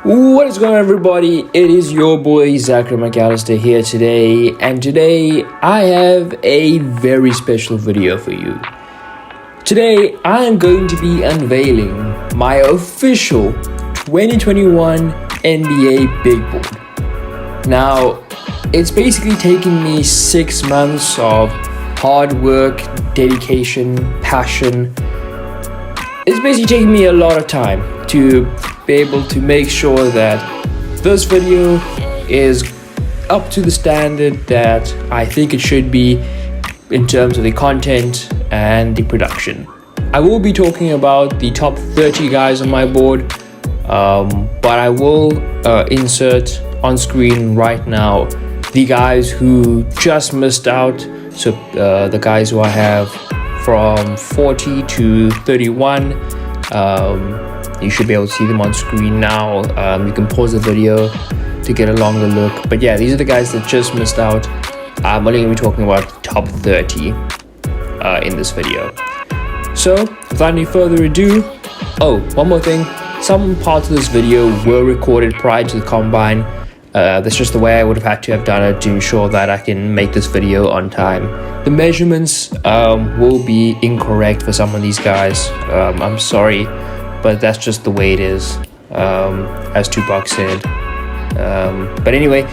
What is going on, everybody? It is your boy Zachary McAllister here today, and today I have a very special video for you. Today I am going to be unveiling my official 2021 NBA Big Board. Now, it's basically taken me 6 months of hard work, dedication, passion. It's basically taken me a lot of time to be able to make sure that this video is up to the standard that I think it should be in terms of the content and the production. I will be talking about the top 30 guys on my board, but I will insert on screen right now the guys who just missed out. So the guys who I have from 40 to 31. You should be able to see them on screen now. You can pause the video to get a longer look. But yeah, these are the guys that just missed out. I'm only going to be talking about the top 30 in this video. So, without any further ado, one more thing. Some parts of this video were recorded prior to the combine. That's just the way I would have had to have done it to ensure that I can make this video on time. The measurements will be incorrect for some of these guys. I'm sorry, but that's just the way it is, as Tupac said. But anyway,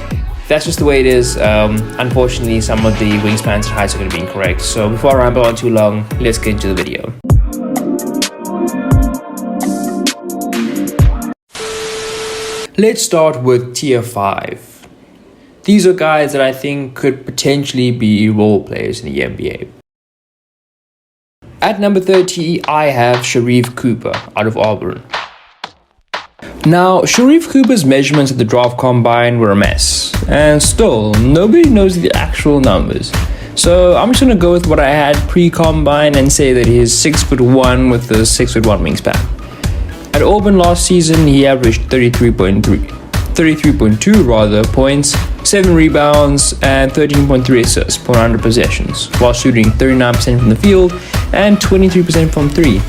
that's just the way it is. Unfortunately, some of the wingspans and heights are going to be incorrect. So before I ramble on too long, let's get into the video. Let's start with tier 5. These are guys that I think could potentially be role players in the NBA. At number 30, I have Sharif Cooper out of Auburn. Now, Sharif Cooper's measurements at the draft combine were a mess, and still, nobody knows the actual numbers. So I'm just going to go with what I had pre-combine and say that he is 6'1" with a 6'1" wingspan. At Auburn last season, he averaged 33.2 points, 7 rebounds, and 13.3 assists per 100 possessions, while shooting 39% from the field and 23% from 3.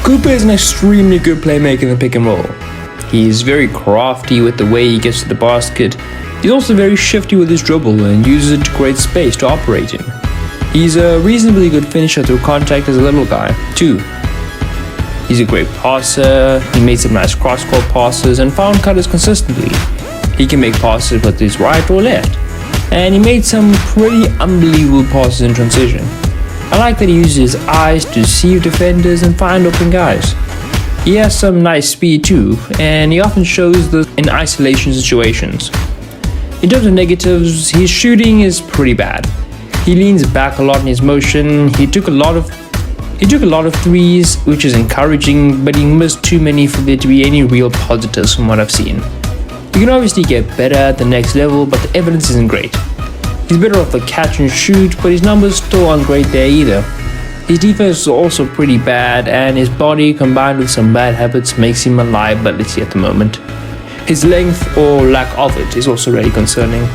Cooper is an extremely good playmaker in the pick and roll. He is very crafty with the way he gets to the basket. He's also very shifty with his dribble and uses it to create space to operate in. He's a reasonably good finisher through contact as a little guy, too. He's a great passer, he made some nice cross-court passes and found cutters consistently. He can make passes with his right or left, and he made some pretty unbelievable passes in transition. I like that he uses his eyes to deceive defenders and find open guys. He has some nice speed too, and he often shows this in isolation situations. In terms of negatives, his shooting is pretty bad. He leans back a lot in his motion. He took a lot of threes, which is encouraging, but he missed too many for there to be any real positives from what I've seen. You can obviously get better at the next level, but the evidence isn't great. He's better off the catch and shoot, but his numbers still aren't great there either. His defense is also pretty bad, and his body combined with some bad habits makes him a liability at the moment. His length or lack of it is also really concerning.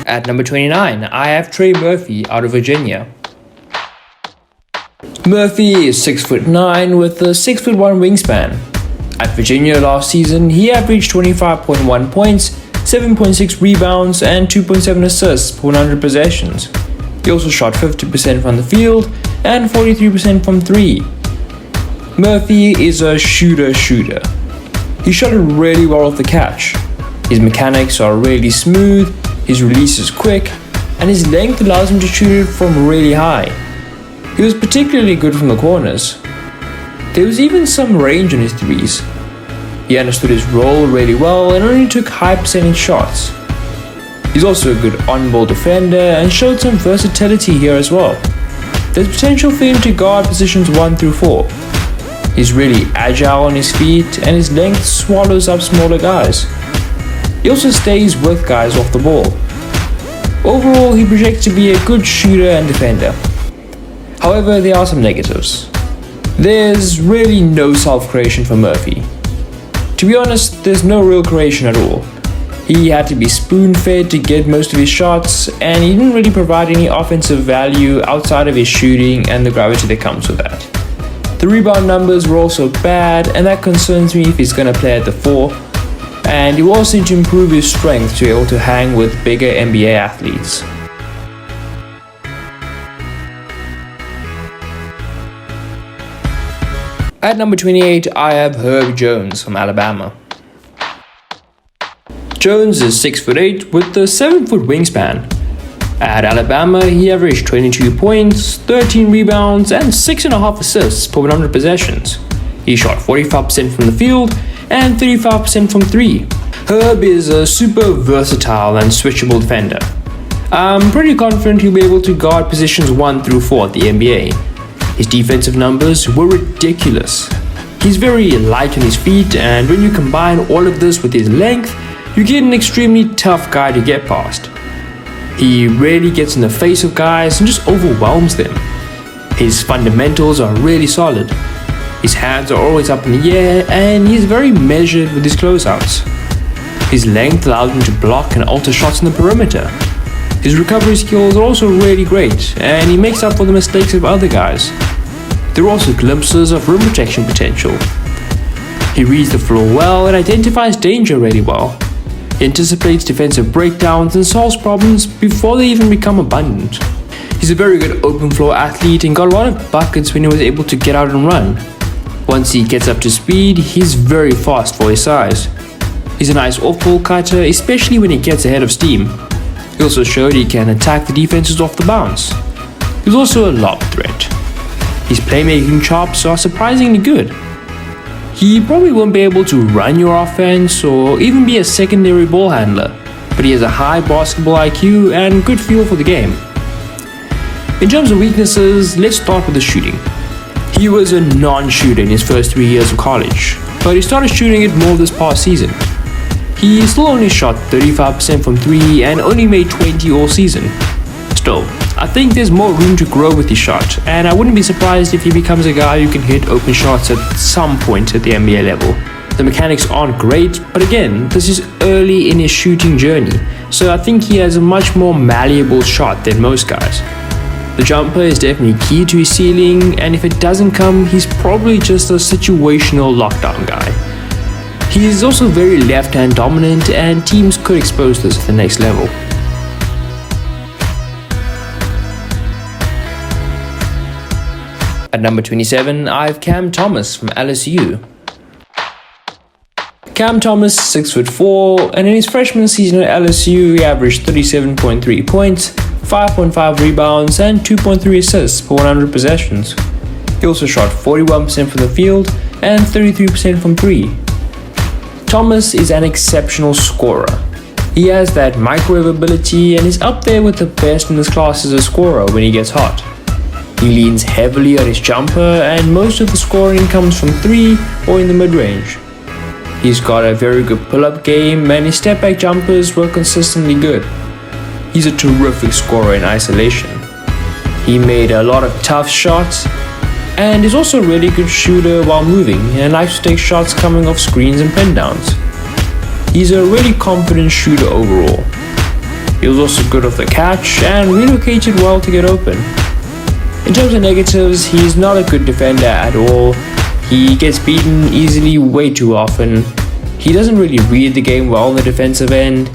At number 29, I have Trey Murphy out of Virginia. Murphy is 6'9" with a 6'1" wingspan. At Virginia last season, he averaged 25.1 points, 7.6 rebounds, and 2.7 assists per 100 possessions. He also shot 50% from the field and 43% from 3. Murphy is a shooter. He shot it really well off the catch. His mechanics are really smooth, his release is quick, and his length allows him to shoot it from really high. He was particularly good from the corners. There was even some range on his threes. He understood his role really well and only took high percentage shots. He's also a good on-ball defender and showed some versatility here as well. There's potential for him to guard positions 1 through 4. He's really agile on his feet and his length swallows up smaller guys. He also stays with guys off the ball. Overall, he projects to be a good shooter and defender. However, there are some negatives. There's really no self-creation for Murphy. To be honest, there's no real creation at all. He had to be spoon-fed to get most of his shots, and he didn't really provide any offensive value outside of his shooting and the gravity that comes with that. The rebound numbers were also bad, and that concerns me if he's going to play at the 4. And he will also need to improve his strength to be able to hang with bigger NBA athletes. At number 28, I have Herb Jones from Alabama. Jones is 6'8" with a 7-foot wingspan. At Alabama, he averaged 22 points, 13 rebounds, and 6.5 assists per 100 possessions. He shot 45% from the field and 35% from 3. Herb is a super versatile and switchable defender. I'm pretty confident he'll be able to guard positions 1 through 4 at the NBA. His defensive numbers were ridiculous. He's very light on his feet, and when you combine all of this with his length, you get an extremely tough guy to get past. He rarely gets in the face of guys and just overwhelms them. His fundamentals are really solid. His hands are always up in the air, and he's very measured with his closeouts. His length allows him to block and alter shots in the perimeter. His recovery skills are also really great, and he makes up for the mistakes of other guys. There are also glimpses of rim protection potential. He reads the floor well and identifies danger really well. He anticipates defensive breakdowns and solves problems before they even become abundant. He's a very good open floor athlete and got a lot of buckets when he was able to get out and run. Once he gets up to speed, he's very fast for his size. He's a nice off-ball cutter, especially when he gets ahead of steam. He also showed he can attack the defenses off the bounce. He's also a lob threat. His playmaking chops are surprisingly good. He probably won't be able to run your offense or even be a secondary ball handler, but he has a high basketball IQ and good feel for the game. In terms of weaknesses, let's start with the shooting. He was a non-shooter in his first 3 years of college, but he started shooting it more this past season. He still only shot 35% from 3 and only made 20 all season. Still, I think there's more room to grow with his shot, and I wouldn't be surprised if he becomes a guy who can hit open shots at some point at the NBA level. The mechanics aren't great, but again, this is early in his shooting journey, so I think he has a much more malleable shot than most guys. The jumper is definitely key to his ceiling, and if it doesn't come, he's probably just a situational lockdown guy. He is also very left-hand dominant, and teams could expose this at the next level. At number 27, I have Cam Thomas from LSU. Cam Thomas is 6'4", and in his freshman season at LSU, he averaged 37.3 points, 5.5 rebounds, and 2.3 assists per 100 possessions. He also shot 41% from the field and 33% from 3. Thomas is an exceptional scorer. He has that microwave ability and is up there with the best in his class as a scorer when he gets hot. He leans heavily on his jumper, and most of the scoring comes from 3 or in the mid-range. He's got a very good pull-up game, and his step-back jumpers were consistently good. He's a terrific scorer in isolation. He made a lot of tough shots, and is also a really good shooter while moving, and likes to take shots coming off screens and pin downs. He's a really confident shooter overall. He was also good off the catch, and relocated well to get open. In terms of negatives, he's not a good defender at all. He gets beaten easily way too often. He doesn't really read the game well on the defensive end.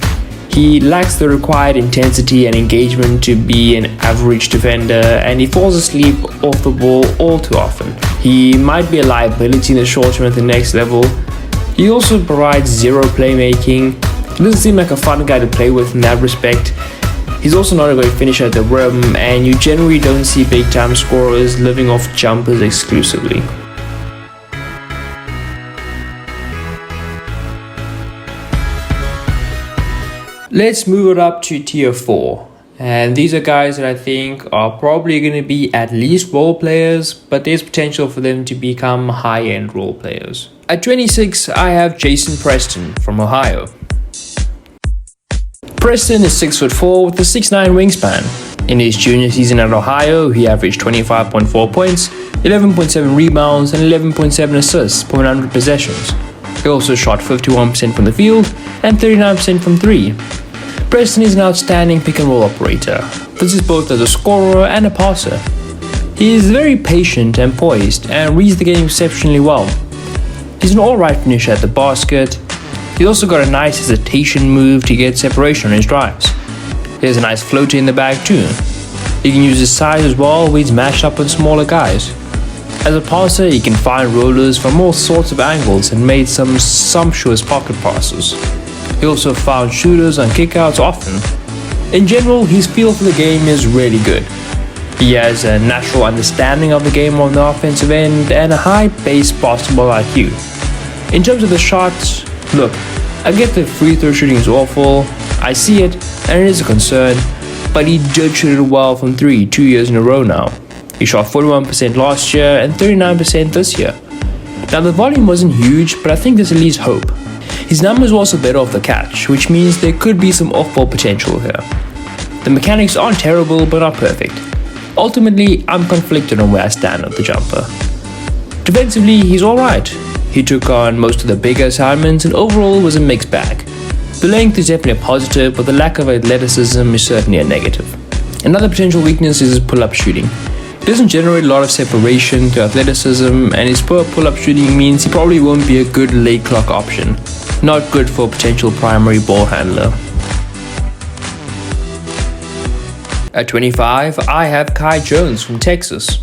He lacks the required intensity and engagement to be an average defender, and he falls asleep off the ball all too often. He might be a liability in the short term at the next level. He also provides zero playmaking. He doesn't seem like a fun guy to play with in that respect. He's also not a great finisher at the rim, and you generally don't see big-time scorers living off jumpers exclusively. Let's move it up to tier 4. And these are guys that I think are probably going to be at least role players, but there's potential for them to become high-end role players. At 26, I have Jason Preston from Ohio. Preston is 6'4" with a 6'9" wingspan. In his junior season at Ohio, he averaged 25.4 points, 11.7 rebounds, and 11.7 assists per 100 possessions. He also shot 51% from the field and 39% from 3. Preston is an outstanding pick and roll operator. This is both as a scorer and a passer. He is very patient and poised and reads the game exceptionally well. He's an alright finisher at the basket. He's also got a nice hesitation move to get separation on his drives. He has a nice floater in the bag too. He can use his size as well when he's matched up with smaller guys. As a passer, he can find rollers from all sorts of angles and made some sumptuous pocket passes. He also found shooters on kickouts often. In general, his feel for the game is really good. He has a natural understanding of the game on the offensive end and a high base basketball IQ. In terms of the shots, look, I get the free throw shooting is awful, I see it, and it is a concern, but he did shoot it well from 3 2 years in a row now. He shot 41% last year and 39% this year. Now the volume wasn't huge, but I think there's at least hope. His numbers were also better off the catch, which means there could be some off-ball potential here. The mechanics aren't terrible, but not perfect. Ultimately, I'm conflicted on where I stand with the jumper. Defensively, he's alright. He took on most of the bigger assignments and overall was a mixed bag. The length is definitely a positive, but the lack of athleticism is certainly a negative. Another potential weakness is his pull-up shooting. He doesn't generate a lot of separation to athleticism, and his poor pull-up shooting means he probably won't be a good late clock option. Not good for a potential primary ball handler. At 25, I have Kai Jones from Texas.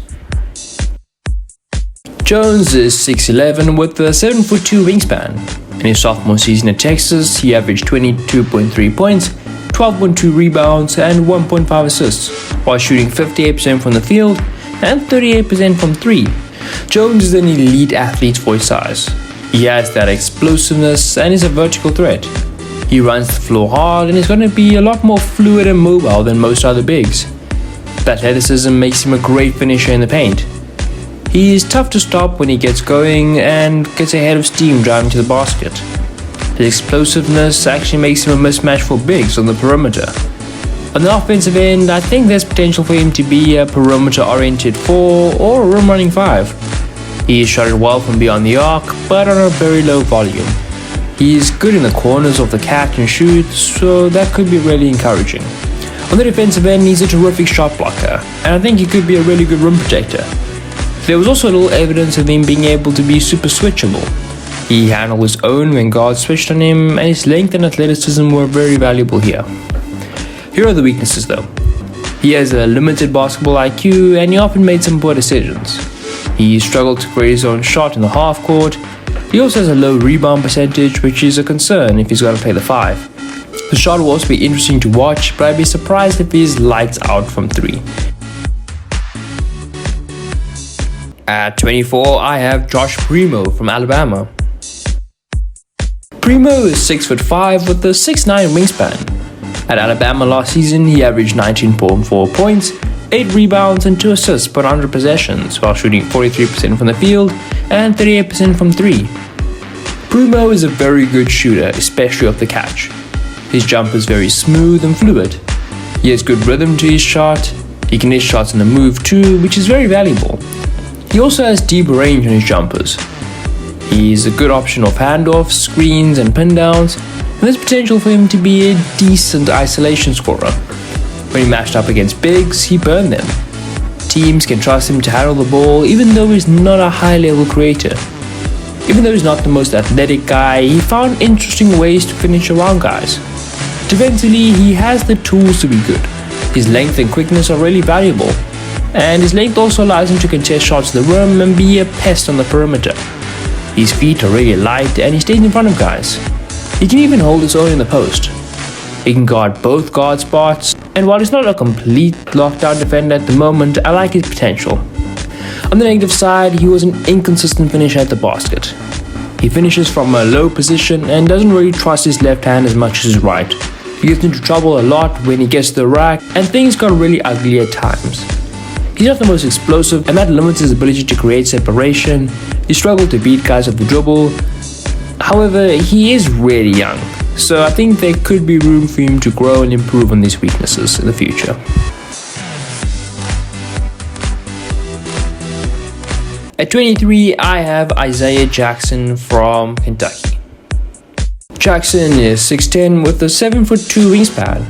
Jones is 6'11" with a 7'2" wingspan. In his sophomore season at Texas, he averaged 22.3 points, 12.2 rebounds, and 1.5 assists, while shooting 58% from the field and 38% from 3. Jones is an elite athlete for his size. He has that explosiveness and is a vertical threat. He runs the floor hard and is going to be a lot more fluid and mobile than most other bigs. The athleticism makes him a great finisher in the paint. He is tough to stop when he gets going and gets ahead of steam driving to the basket. His explosiveness actually makes him a mismatch for bigs on the perimeter. On the offensive end, I think there's potential for him to be a perimeter-oriented 4 or a rim-running 5. He is shot it well from beyond the arc, but on a very low volume. He is good in the corners of the catch and shoot, so that could be really encouraging. On the defensive end, he's a terrific shot blocker, and I think he could be a really good rim protector. There was also a little evidence of him being able to be super switchable. He handled his own when guards switched on him, and his length and athleticism were very valuable here. Here are the weaknesses though. He has a limited basketball IQ, and he often made some poor decisions. He struggled to create his own shot in the half court. He also has a low rebound percentage, which is a concern if he's going to play the 5. The shot will also be interesting to watch, but I'd be surprised if he's lights out from 3. At 24, I have Josh Primo from Alabama. Primo is 6'5" with a 6'9" wingspan. At Alabama last season, he averaged 19.4 points, 8 rebounds and 2 assists per 100 possessions, while shooting 43% from the field and 38% from 3. Primo is a very good shooter, especially off the catch. His jump is very smooth and fluid. He has good rhythm to his shot. He can hit shots in the move too, which is very valuable. He also has deep range on his jumpers. He's a good option of handoffs, screens and pin downs, and there's potential for him to be a decent isolation scorer. When he matched up against bigs, he burned them. Teams can trust him to handle the ball even though he's not a high-level creator. Even though he's not the most athletic guy, he found interesting ways to finish around guys. Defensively, he has the tools to be good. His length and quickness are really valuable, and his length also allows him to contest shots to the rim and be a pest on the perimeter. His feet are really light and he stays in front of guys. He can even hold his own in the post. He can guard both guard spots, and while he's not a complete lockdown defender at the moment, I like his potential. On the negative side, he was an inconsistent finisher at the basket. He finishes from a low position and doesn't really trust his left hand as much as his right. He gets into trouble a lot when he gets to the rack, and things got really ugly at times. He's not the most explosive, and that limits his ability to create separation. He struggled to beat guys off the dribble. However, he is really young, so I think there could be room for him to grow and improve on these weaknesses in the future. At 23, I have Isaiah Jackson from Kentucky. Jackson is 6'10" with a 7'2" wingspan.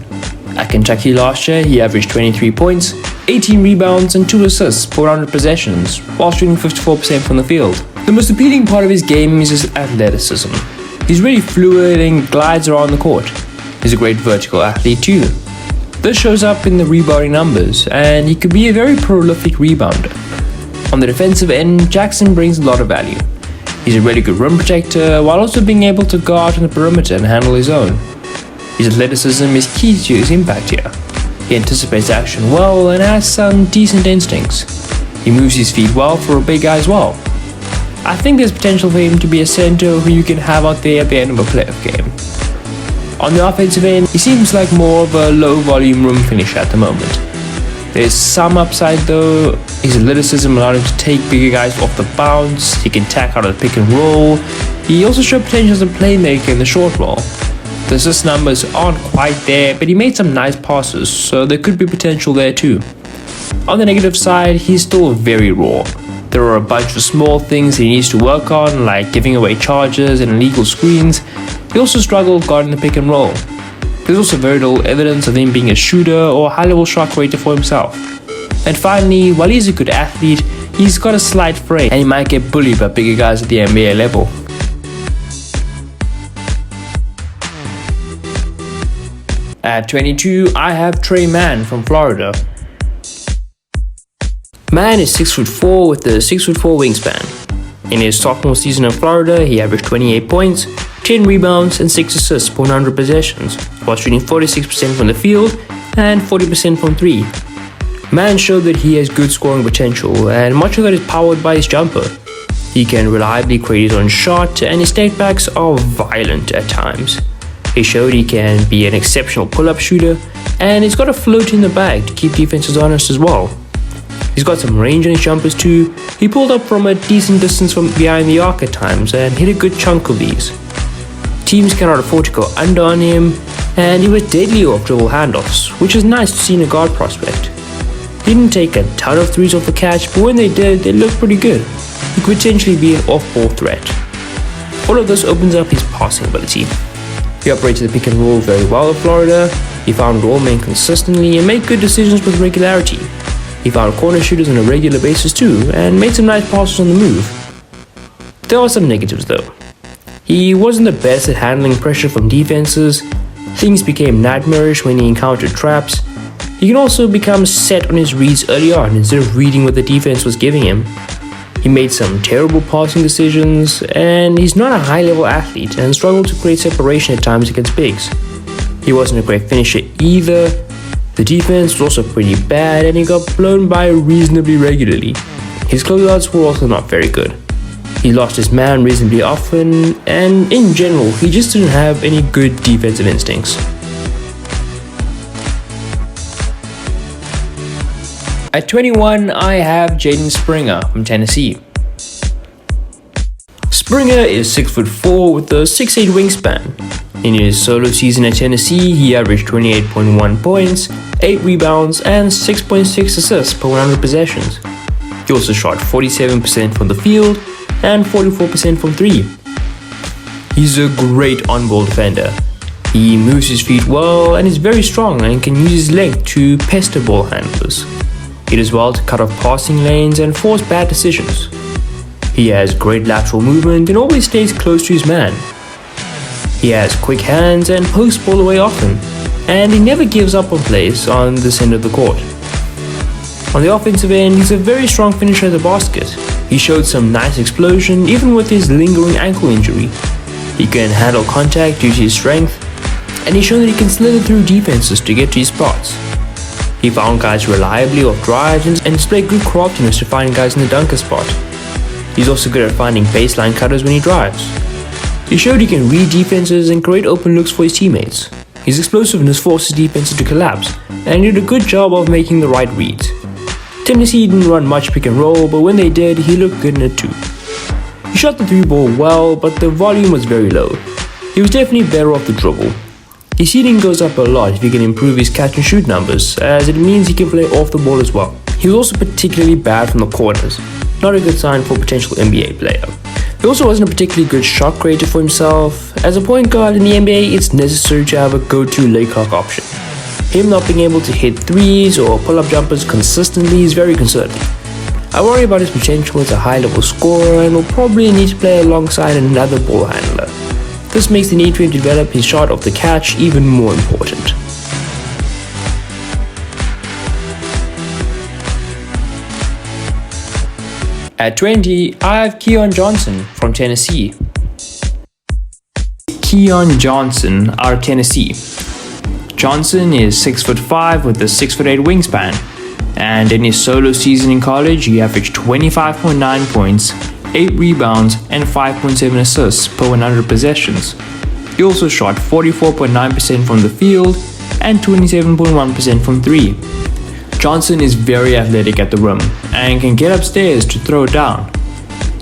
At Kentucky last year, he averaged 23 points, 18 rebounds, and 2 assists per 100 possessions, while shooting 54% from the field. The most appealing part of his game is his athleticism. He's really fluid and glides around the court. He's a great vertical athlete too. This shows up in the rebounding numbers, and he could be a very prolific rebounder. On the defensive end, Jackson brings a lot of value. He's a really good rim protector while also being able to go out on the perimeter and handle his own. His athleticism is key to his impact here. He anticipates action well and has some decent instincts. He moves his feet well for a big guy as well. I think there's potential for him to be a center who you can have out there at the end of a playoff game. On the offensive end, he seems like more of a low-volume rim finisher at the moment. There's some upside though. His athleticism allowed him to take bigger guys off the bounce. He can tack out of the pick and roll. He also showed potential as a playmaker in the short roll. The assist numbers aren't quite there, but he made some nice passes, so there could be potential there too. On the negative side, he's still very raw. There are a bunch of small things he needs to work on, like giving away charges and illegal screens. He also struggled guarding the pick and roll. There's also very little evidence of him being a shooter or high-level shot creator for himself. And finally, while he's a good athlete, he's got a slight frame and he might get bullied by bigger guys at the NBA level. At 22, I have Trey Mann from Florida. Mann is 6'4" with a 6'4" wingspan. In his sophomore season in Florida, he averaged 28 points, 10 rebounds, and 6 assists per 100 possessions, while shooting 46% from the field and 40% from 3. Mann showed that he has good scoring potential, and much of that is powered by his jumper. He can reliably create his own shot, and his step backs are violent at times. He showed he can be an exceptional pull-up shooter, and he's got a float in the bag to keep defenses honest as well. He's got some range on his jumpers too. He pulled up from a decent distance from behind the arc at times and hit a good chunk of these. Teams cannot afford to go under on him, and he was deadly off dribble handoffs, which is nice to see in a guard prospect. He didn't take a ton of threes off the catch, but when they did, they looked pretty good. He could potentially be an off-ball threat. All of this opens up his passing ability. He operated the pick and roll very well at Florida. He found roll men consistently and made good decisions with regularity. He found corner shooters on a regular basis too, and made some nice passes on the move. There are some negatives though. He wasn't the best at handling pressure from defenses. Things became nightmarish when he encountered traps. He can also become set on his reads early on instead of reading what the defense was giving him. He made some terrible passing decisions, and he's not a high-level athlete and struggled to create separation at times against bigs. He wasn't a great finisher either. The defense was also pretty bad, and he got blown by reasonably regularly. His closeouts were also not very good. He lost his man reasonably often, and in general, he just didn't have any good defensive instincts. At 21, I have Jaden Springer from Tennessee. Springer is 6'4" with a 6'8" wingspan. In his solo season at Tennessee, he averaged 28.1 points, 8 rebounds, and 6.6 assists per 100 possessions. He also shot 47% from the field and 44% from 3. He's a great on-ball defender. He moves his feet well and is very strong and can use his length to pester ball handlers. He does well to cut off passing lanes and force bad decisions. He has great lateral movement and always stays close to his man. He has quick hands and posts ball away often, and he never gives up on plays on this end of the court. On the offensive end, he's a very strong finisher at the basket. He showed some nice explosion even with his lingering ankle injury. He can handle contact due to his strength, and he showed that he can slither through defenses to get to his spots. He found guys reliably off drives and displayed good craftiness to find guys in the dunker spot. He's also good at finding baseline cutters when he drives. He showed he can read defenses and create open looks for his teammates. His explosiveness forces defenses to collapse, and he did a good job of making the right reads. Tennessee didn't run much pick and roll, but when they did, he looked good in it too. He shot the 3-ball well, but the volume was very low. He was definitely better off the dribble. His ceiling goes up a lot if he can improve his catch and shoot numbers, as it means he can play off the ball as well. He was also particularly bad from the corners, not a good sign for a potential NBA player. He also wasn't a particularly good shot creator for himself. As a point guard in the NBA, it's necessary to have a go-to laycock option. Him not being able to hit threes or pull-up jumpers consistently is very concerning. I worry about his potential as a high-level scorer and will probably need to play alongside another ball handler. This makes the need for him to develop his shot off the catch even more important. At 20, I have Keon Johnson from Tennessee. Keon Johnson out of Tennessee. Johnson is 6'5" with a 6'8" wingspan, and in his solo season in college, he averaged 25.9 points, 8 rebounds, and 5.7 assists per 100 possessions. He also shot 44.9% from the field and 27.1% from 3. Johnson is very athletic at the rim and can get upstairs to throw it down.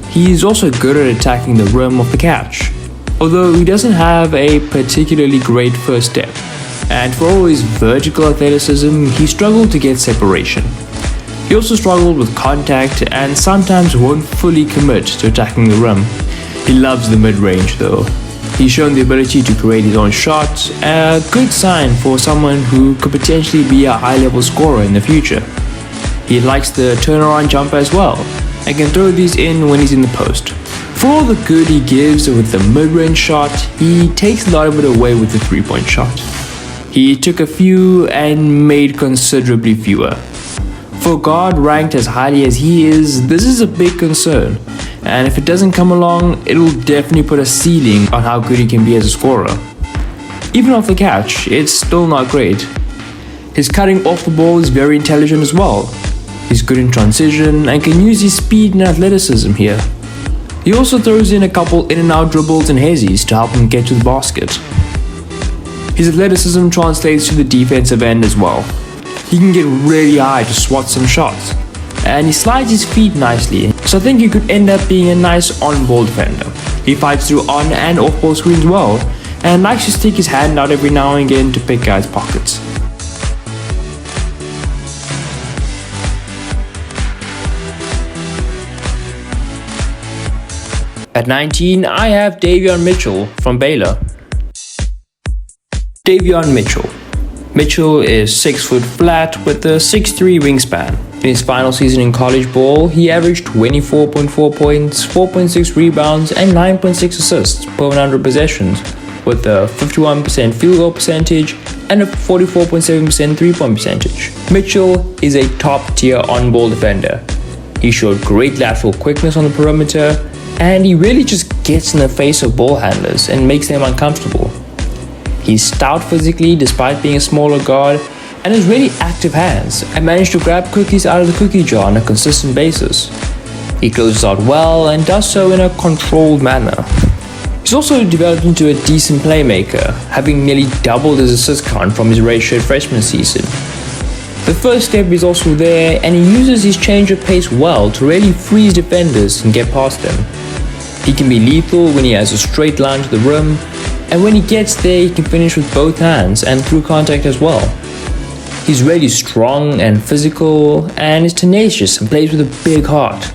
He is also good at attacking the rim off the catch, although he doesn't have a particularly great first step, and for all his vertical athleticism, he struggled to get separation. He also struggled with contact and sometimes won't fully commit to attacking the rim. He loves the mid-range though. He's shown the ability to create his own shots, a good sign for someone who could potentially be a high-level scorer in the future. He likes the turnaround jumper as well, and can throw these in when he's in the post. For all the good he gives with the mid-range shot, he takes a lot of it away with the three-point shot. He took a few and made considerably fewer. For a guard ranked as highly as he is, this is a big concern, and if it doesn't come along, it'll definitely put a ceiling on how good he can be as a scorer. Even off the catch, it's still not great. His cutting off the ball is very intelligent as well. He's good in transition and can use his speed and athleticism here. He also throws in a couple in and out dribbles and hezzies to help him get to the basket. His athleticism translates to the defensive end as well. He can get really high to swat some shots, and he slides his feet nicely, so I think he could end up being a nice on-ball defender. He fights through on and off-ball screens well, and likes to stick his hand out every now and again to pick guys' pockets. At 19, I have Davion Mitchell from Baylor. Davion Mitchell. Mitchell is 6 foot flat with a 6'3" wingspan. In his final season in college ball, he averaged 24.4 points, 4.6 rebounds, and 9.6 assists per 100 possessions, with a 51% field goal percentage and a 44.7% three-point percentage. Mitchell is a top-tier on-ball defender. He showed great lateral quickness on the perimeter, and he really just gets in the face of ball handlers and makes them uncomfortable. He's stout physically despite being a smaller guard, and has really active hands and managed to grab cookies out of the cookie jar on a consistent basis. He closes out well and does so in a controlled manner. He's also developed into a decent playmaker, having nearly doubled his assist count from his redshirt freshman season. The first step is also there, and he uses his change of pace well to really freeze defenders and get past them. He can be lethal when he has a straight line to the rim, and when he gets there, he can finish with both hands and through contact as well. He's really strong and physical, and is tenacious and plays with a big heart.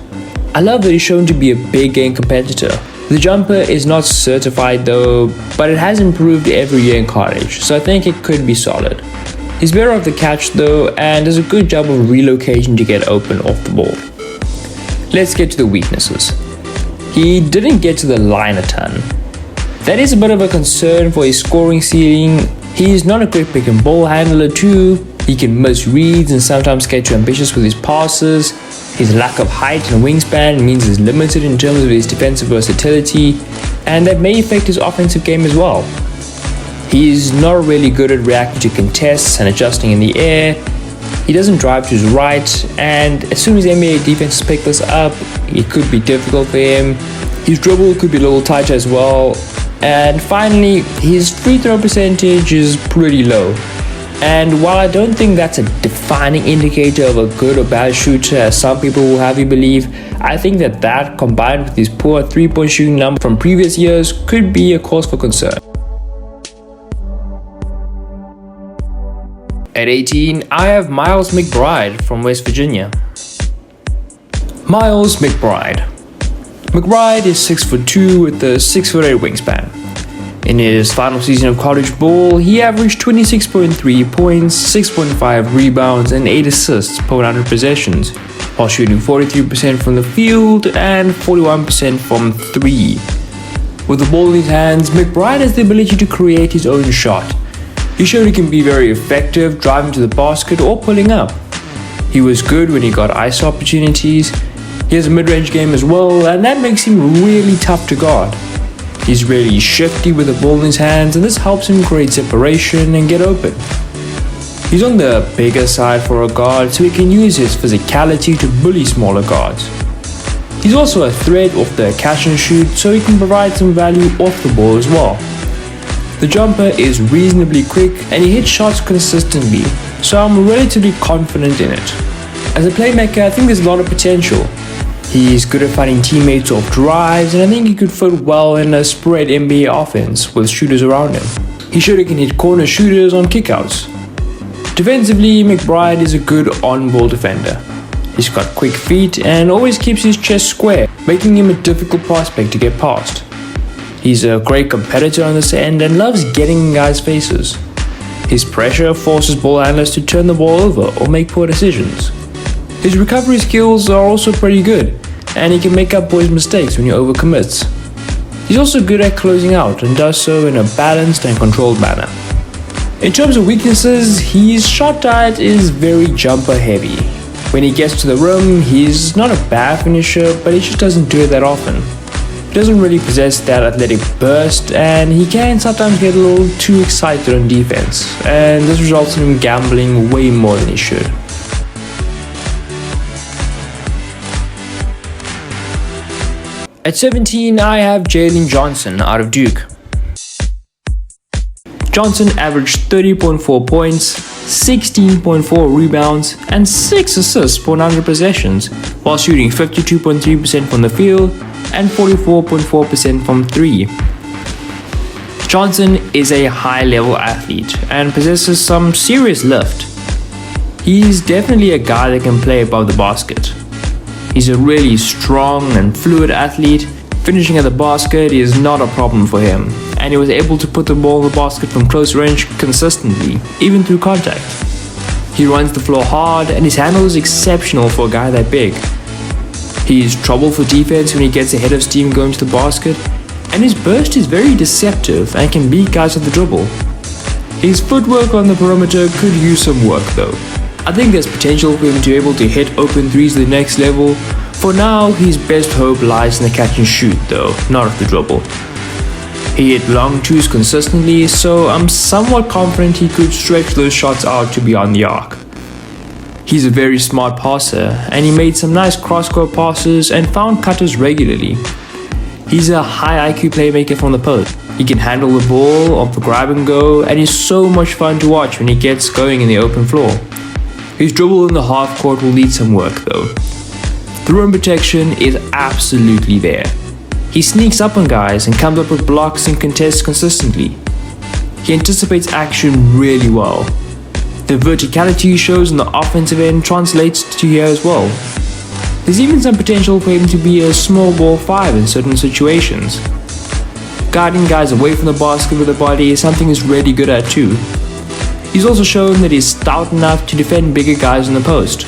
I love that he's shown to be a big game competitor. The jumper is not certified though, but it has improved every year in college, so I think it could be solid. He's better off the catch though, and does a good job of relocating to get open off the ball. Let's get to the weaknesses. He didn't get to the line a ton. That is a bit of a concern for his scoring ceiling. He's not a quick pick and ball handler too. He can miss reads and sometimes get too ambitious with his passes. His lack of height and wingspan means he's limited in terms of his defensive versatility, and that may affect his offensive game as well. He's not really good at reacting to contests and adjusting in the air. He doesn't drive to his right, and as soon as NBA defenses pick this up, it could be difficult for him. His dribble could be a little tighter as well. And finally, his free throw percentage is pretty low. And while I don't think that's a defining indicator of a good or bad shooter, as some people will have you believe, I think that combined with his poor three-point shooting number from previous years could be a cause for concern. At 18, I have Miles McBride from West Virginia. Miles McBride. McBride is 6'2" with a 6'8" wingspan. In his final season of college ball, he averaged 26.3 points, 6.5 rebounds, and 8 assists per 100 possessions, while shooting 43% from the field and 41% from 3. With the ball in his hands, McBride has the ability to create his own shot. He showed he can be very effective driving to the basket or pulling up. He was good when he got ice opportunities. He has a mid-range game as well, and that makes him really tough to guard. He's really shifty with the ball in his hands, and this helps him create separation and get open. He's on the bigger side for a guard, so he can use his physicality to bully smaller guards. He's also a threat off the catch and shoot, so he can provide some value off the ball as well. The jumper is reasonably quick and he hits shots consistently, so I'm relatively confident in it. As a playmaker, I think there's a lot of potential. He's good at finding teammates off drives, and I think he could fit well in a spread NBA offense with shooters around him. He showed he can hit corner shooters on kickouts. Defensively, McBride is a good on-ball defender. He's got quick feet and always keeps his chest square, making him a difficult prospect to get past. He's a great competitor on this end and loves getting in guys' faces. His pressure forces ball handlers to turn the ball over or make poor decisions. His recovery skills are also pretty good, and he can make up boys' mistakes when he overcommits. He's also good at closing out and does so in a balanced and controlled manner. In terms of weaknesses, his shot diet is very jumper heavy. When he gets to the rim, he's not a bad finisher, but he just doesn't do it that often. He doesn't really possess that athletic burst, and he can sometimes get a little too excited on defense, and this results in him gambling way more than he should. At 17, I have Jalen Johnson out of Duke. Johnson averaged 30.4 points, 16.4 rebounds, and 6 assists per 100 possessions, while shooting 52.3% from the field and 44.4% from 3. Johnson is a high-level athlete and possesses some serious lift. He's definitely a guy that can play above the basket. He's a really strong and fluid athlete. Finishing at the basket is not a problem for him, and he was able to put the ball in the basket from close range consistently, even through contact. He runs the floor hard, and his handle is exceptional for a guy that big. He's trouble for defense when he gets ahead of steam going to the basket, and his burst is very deceptive and can beat guys with the dribble. His footwork on the perimeter could use some work though. I think there's potential for him to be able to hit open threes to the next level. For now, his best hope lies in the catch and shoot though, not at the dribble. He hit long twos consistently, so I'm somewhat confident he could stretch those shots out to beyond the arc. He's a very smart passer, and he made some nice cross-court passes and found cutters regularly. He's a high IQ playmaker from the post. He can handle the ball off the grab and go, and he's so much fun to watch when he gets going in the open floor. His dribble in the half court will need some work though. The rim protection is absolutely there. He sneaks up on guys and comes up with blocks and contests consistently. He anticipates action really well. The verticality he shows on the offensive end translates to here as well. There's even some potential for him to be a small ball 5 in certain situations. Guiding guys away from the basket with the body is something he's really good at too. He's also shown that he's stout enough to defend bigger guys in the post.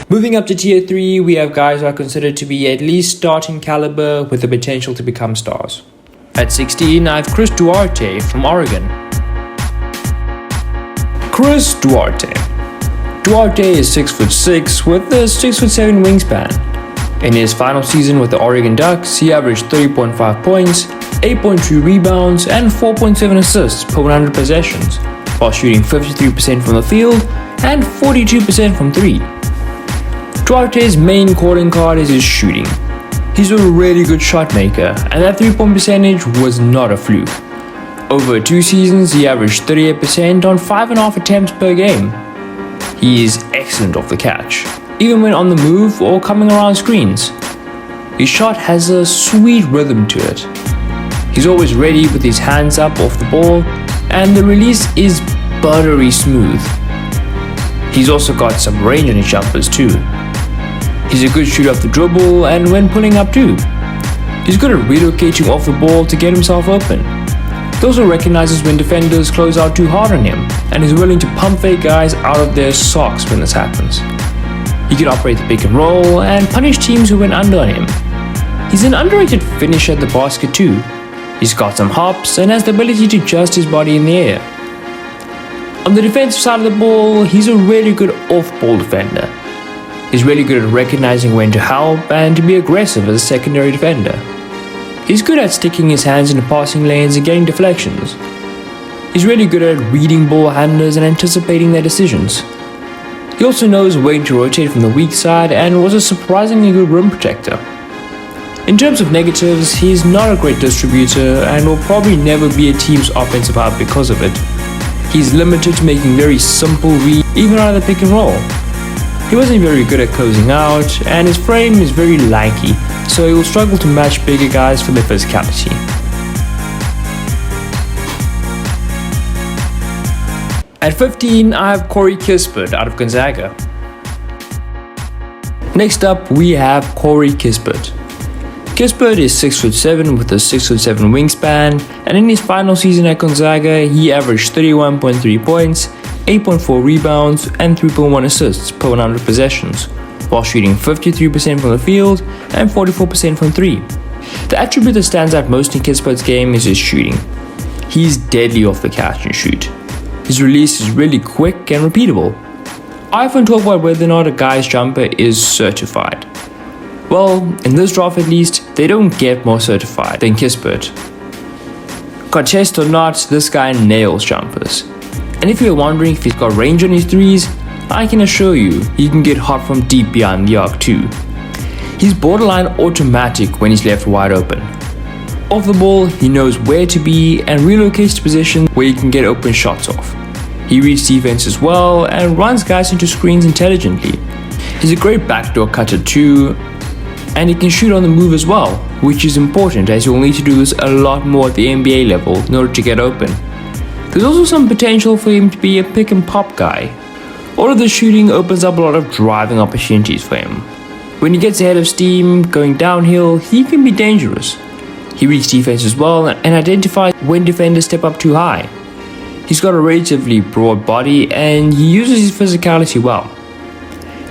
Moving up to tier 3, we have guys who are considered to be at least starting caliber with the potential to become stars. At 16, I have Chris Duarte from Oregon. Chris Duarte. Duarte is 6'6" with a 6'7" wingspan. In his final season with the Oregon Ducks, he averaged 30.5 points, 8.2 rebounds, and 4.7 assists per 100 possessions, while shooting 53% from the field and 42% from 3. Duarte's main calling card is his shooting. He's a really good shot maker, and that 3-point percentage was not a fluke. Over 2 seasons, he averaged 38% on 5.5 attempts per game. He is excellent off the catch, even when on the move or coming around screens. His shot has a sweet rhythm to it. He's always ready with his hands up off the ball, and the release is buttery smooth. He's also got some range on his jumpers too. He's a good shooter off the dribble and when pulling up too. He's good at relocating off the ball to get himself open. He also recognizes when defenders close out too hard on him and is willing to pump fake guys out of their socks when this happens. He can operate the pick and roll and punish teams who went under on him. He's an underrated finisher at the basket too. He's got some hops and has the ability to adjust his body in the air. On the defensive side of the ball, he's a really good off-ball defender. He's really good at recognizing when to help and to be aggressive as a secondary defender. He's good at sticking his hands in the passing lanes and getting deflections. He's really good at reading ball handlers and anticipating their decisions. He also knows when to rotate from the weak side and was a surprisingly good rim protector. In terms of negatives, he's not a great distributor and will probably never be a team's offensive hub because of it. He's limited to making very simple reads, even out of the pick and roll. He wasn't very good at closing out, and his frame is very lanky, so he will struggle to match bigger guys for their physicality. At 15, I have Corey Kispert out of Gonzaga. Next up, we have Corey Kispert. Kispert is 6'7" with a 6'7" wingspan, and in his final season at Gonzaga, he averaged 31.3 points, 8.4 rebounds, and 3.1 assists per 100 possessions, while shooting 53% from the field and 44% from 3. The attribute that stands out most in Kispert's game is his shooting. He's deadly off the catch and shoot. His release is really quick and repeatable. I often talk about whether or not a guy's jumper is certified. Well, in this draft at least, they don't get more certified than Kispert. Contest or not, this guy nails jumpers. And if you're wondering if he's got range on his threes, I can assure you, he can get hot from deep behind the arc too. He's borderline automatic when he's left wide open. Off the ball, he knows where to be and relocates to positions where he can get open shots off. He reads defense as well and runs guys into screens intelligently. He's a great backdoor cutter too, and he can shoot on the move as well, which is important as you'll need to do this a lot more at the NBA level in order to get open. There's also some potential for him to be a pick and pop guy. All of this shooting opens up a lot of driving opportunities for him. When he gets ahead of steam, going downhill, he can be dangerous. He reads defense as well and identifies when defenders step up too high. He's got a relatively broad body and he uses his physicality well.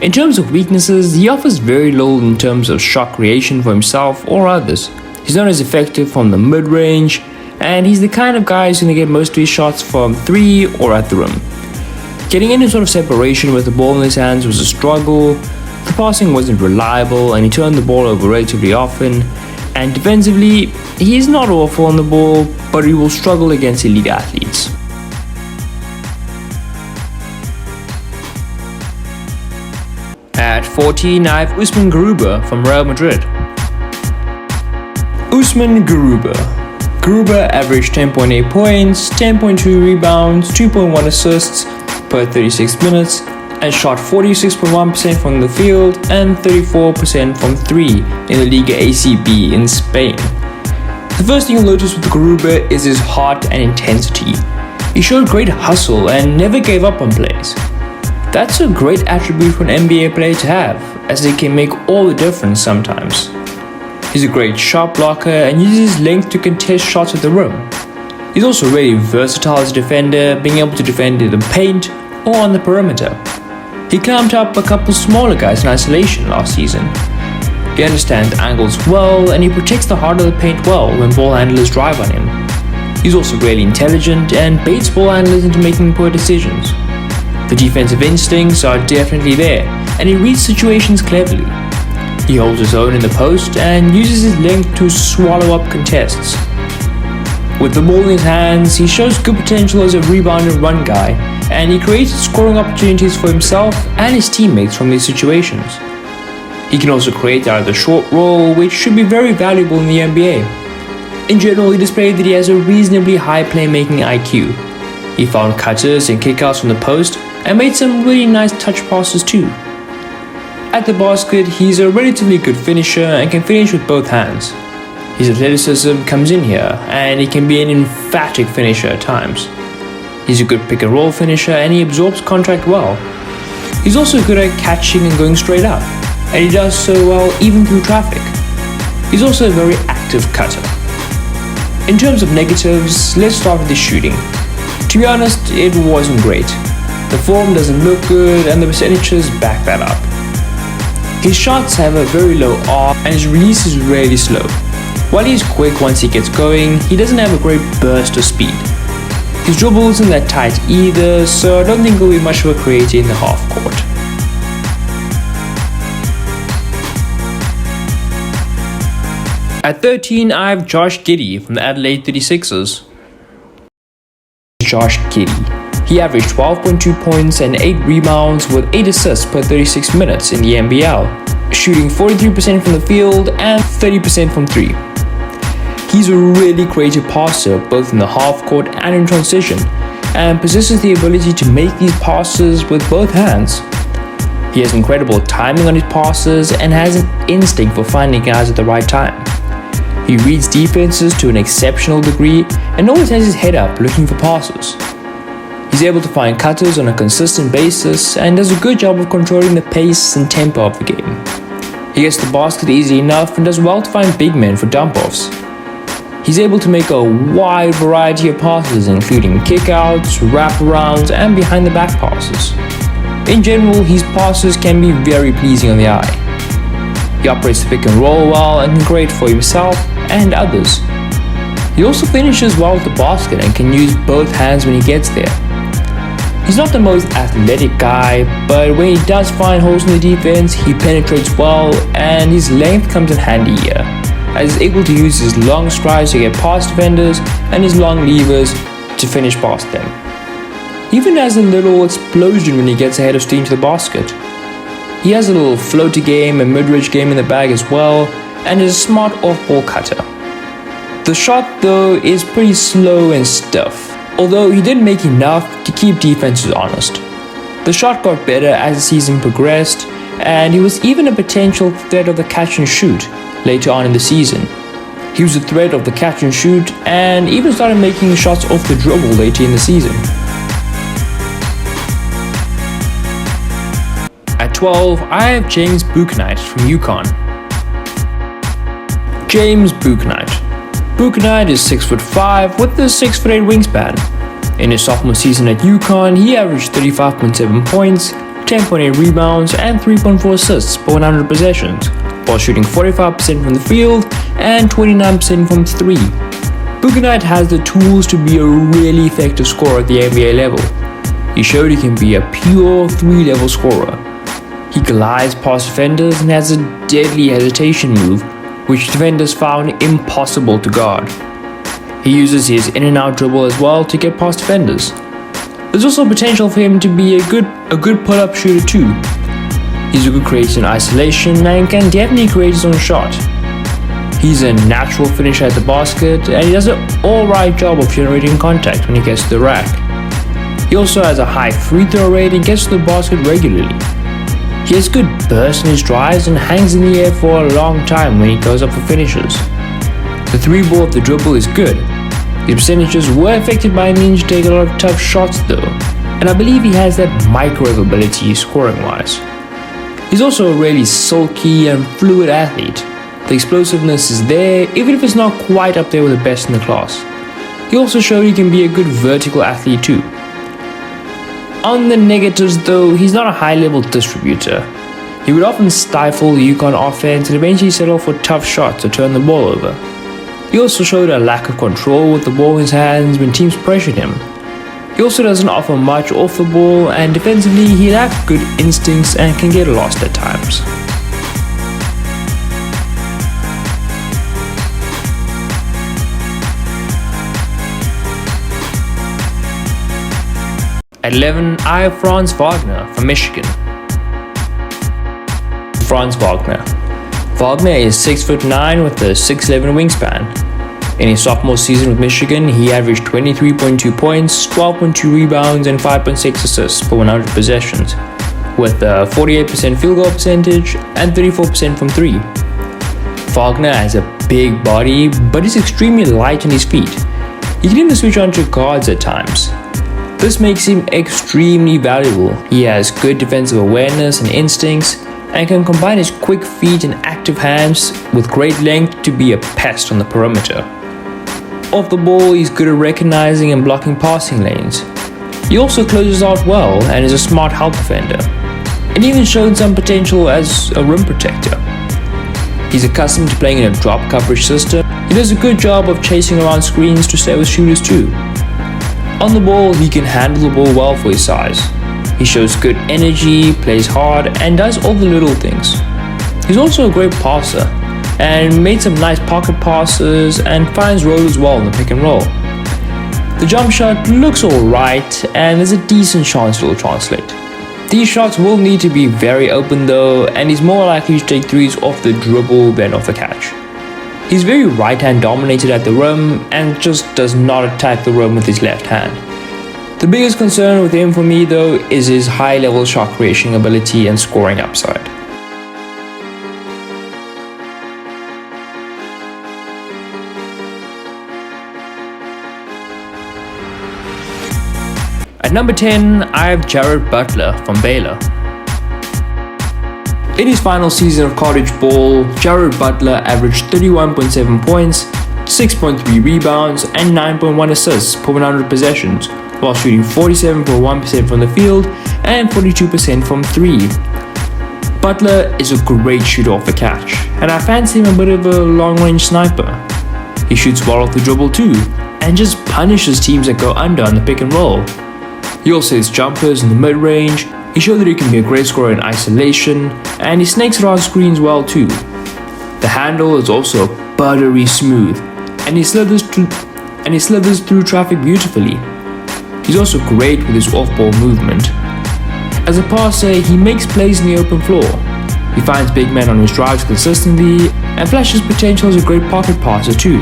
In terms of weaknesses, he offers very little in terms of shot creation for himself or others. He's not as effective from the mid-range, and he's the kind of guy who's going to get most of his shots from 3 or at the rim. Getting any sort of separation with the ball in his hands was a struggle, the passing wasn't reliable and he turned the ball over relatively often, and defensively, he's not awful on the ball, but he will struggle against elite athletes. At 14, I have Usman Garuba from Real Madrid. Usman Garuba. Garuba averaged 10.8 points, 10.2 rebounds, 2.1 assists per 36 minutes, and shot 46.1% from the field and 34% from 3 in the Liga ACB in Spain. The first thing you'll notice with Garuba is his heart and intensity. He showed great hustle and never gave up on plays. That's a great attribute for an NBA player to have, as it can make all the difference sometimes. He's a great shot blocker and uses his length to contest shots at the rim. He's also really versatile as a defender, being able to defend in the paint or on the perimeter. He climbed up a couple smaller guys in isolation last season. He understands angles well and he protects the heart of the paint well when ball handlers drive on him. He's also really intelligent and baits ball handlers into making poor decisions. The defensive instincts are definitely there and he reads situations cleverly. He holds his own in the post and uses his length to swallow up contests. With the ball in his hands, he shows good potential as a rebound and run guy, and he creates scoring opportunities for himself and his teammates from these situations. He can also create out of the short roll, which should be very valuable in the NBA. In general, he displayed that he has a reasonably high playmaking IQ. He found cutters and kickouts from the post and made some really nice touch passes too. At the basket, he's a relatively good finisher and can finish with both hands. His athleticism comes in here, and he can be an emphatic finisher at times. He's a good pick and roll finisher, and he absorbs contact well. He's also good at catching and going straight up, and he does so well even through traffic. He's also a very active cutter. In terms of negatives, let's start with his shooting. To be honest, it wasn't great. The form doesn't look good, and the percentages back that up. His shots have a very low arc, and his release is really slow. While he's quick once he gets going, he doesn't have a great burst of speed. His dribble isn't that tight either, so I don't think he'll be much of a creator in the half court. At 13, I have Josh Giddey from the Adelaide 36ers. Josh Giddey. He averaged 12.2 points and 8 rebounds with 8 assists per 36 minutes in the NBL, shooting 43% from the field and 30% from 3. He's a really creative passer both in the half court and in transition, and possesses the ability to make these passes with both hands. He has incredible timing on his passes and has an instinct for finding guys at the right time. He reads defenses to an exceptional degree and always has his head up looking for passes. He's able to find cutters on a consistent basis and does a good job of controlling the pace and tempo of the game. He gets the basket easy enough and does well to find big men for dump-offs. He's able to make a wide variety of passes, including kickouts, wraparounds, and behind-the-back passes. In general, his passes can be very pleasing on the eye. He operates the pick and roll well and great for himself and others. He also finishes well with the basket and can use both hands when he gets there. He's not the most athletic guy, but when he does find holes in the defense, he penetrates well, and his length comes in handy here, as he's able to use his long strides to get past defenders and his long levers to finish past them. He even has a little explosion when he gets ahead of steam to the basket. He has a little floater game and mid-range game in the bag as well, and is a smart off-ball cutter. The shot though is pretty slow and stiff, although he did make enough to keep defenses honest. The shot got better as the season progressed, and he was even a potential threat of the catch and shoot later on in the season. He was a threat of the catch and shoot and even started making shots off the dribble later in the season. At 12, I have James Bouknight from UConn. James Bouknight. Bouknight is 6'5" with a 6'8" wingspan. In his sophomore season at UConn, he averaged 35.7 points, 10.8 rebounds, and 3.4 assists per 100 possessions, while shooting 45% from the field and 29% from 3. Bouknight has the tools to be a really effective scorer at the NBA level. He showed he can be a pure 3-level scorer. He glides past defenders and has a deadly hesitation move, which defenders found impossible to guard. He uses his in and out dribble as well to get past defenders. There's also potential for him to be a good pull-up shooter too. He's a good creator in isolation and can definitely create his own shot. He's a natural finisher at the basket, and he does an alright job of generating contact when he gets to the rack. He also has a high free throw rate and gets to the basket regularly. He has good burst in his drives and hangs in the air for a long time when he goes up for finishes. The 3-ball of the dribble is good. His percentages were affected by needing to take a lot of tough shots though, and I believe he has that microwave ability scoring wise. He's also a really sulky and fluid athlete. The explosiveness is there, even if it's not quite up there with the best in the class. He also showed he can be a good vertical athlete too. On the negatives though, he's not a high-level distributor. He would often stifle the UConn offense and eventually settle for tough shots to turn the ball over. He also showed a lack of control with the ball in his hands when teams pressured him. He also doesn't offer much off the ball, and defensively he lacks good instincts and can get lost at times. At 11, I have Franz Wagner from Michigan. Franz Wagner. Wagner is 6'9" with a 6'11" wingspan. In his sophomore season with Michigan, he averaged 23.2 points, 12.2 rebounds, and 5.6 assists per 100 possessions, with a 48% field goal percentage and 34% from 3. Wagner has a big body, but he's extremely light on his feet. He can even switch onto guards at times. This makes him extremely valuable. He has good defensive awareness and instincts, and can combine his quick feet and active hands with great length to be a pest on the perimeter. Off the ball, he's good at recognizing and blocking passing lanes. He also closes out well and is a smart help defender, and even showed some potential as a rim protector. He's accustomed to playing in a drop coverage system. He does a good job of chasing around screens to stay with shooters too. On the ball, he can handle the ball well for his size. He shows good energy, plays hard, and does all the little things. He's also a great passer, and made some nice pocket passes and finds rollers well in the pick and roll. The jump shot looks alright, and there's a decent chance it will translate. These shots will need to be very open though, and he's more likely to take threes off the dribble than off the catch. He's very right-hand dominated at the rim, and just does not attack the rim with his left hand. The biggest concern with him for me though is his high-level shot creation ability and scoring upside. At number 10, I have Jared Butler from Baylor. In his final season of college ball, Jared Butler averaged 31.7 points, 6.3 rebounds, and 9.1 assists per 100 possessions, while shooting 47.1% from the field and 42% from 3. Butler is a great shooter off the catch, and I fancy him a bit of a long-range sniper. He shoots well off the dribble too, and just punishes teams that go under on the pick and roll. He also hits jumpers in the mid-range. He showed that he can be a great scorer in isolation, and he snakes around screens well too. The handle is also buttery smooth, and he slithers through traffic beautifully. He's also great with his off-ball movement. As a passer, he makes plays in the open floor. He finds big men on his drives consistently, and flashes potential as a great pocket passer too.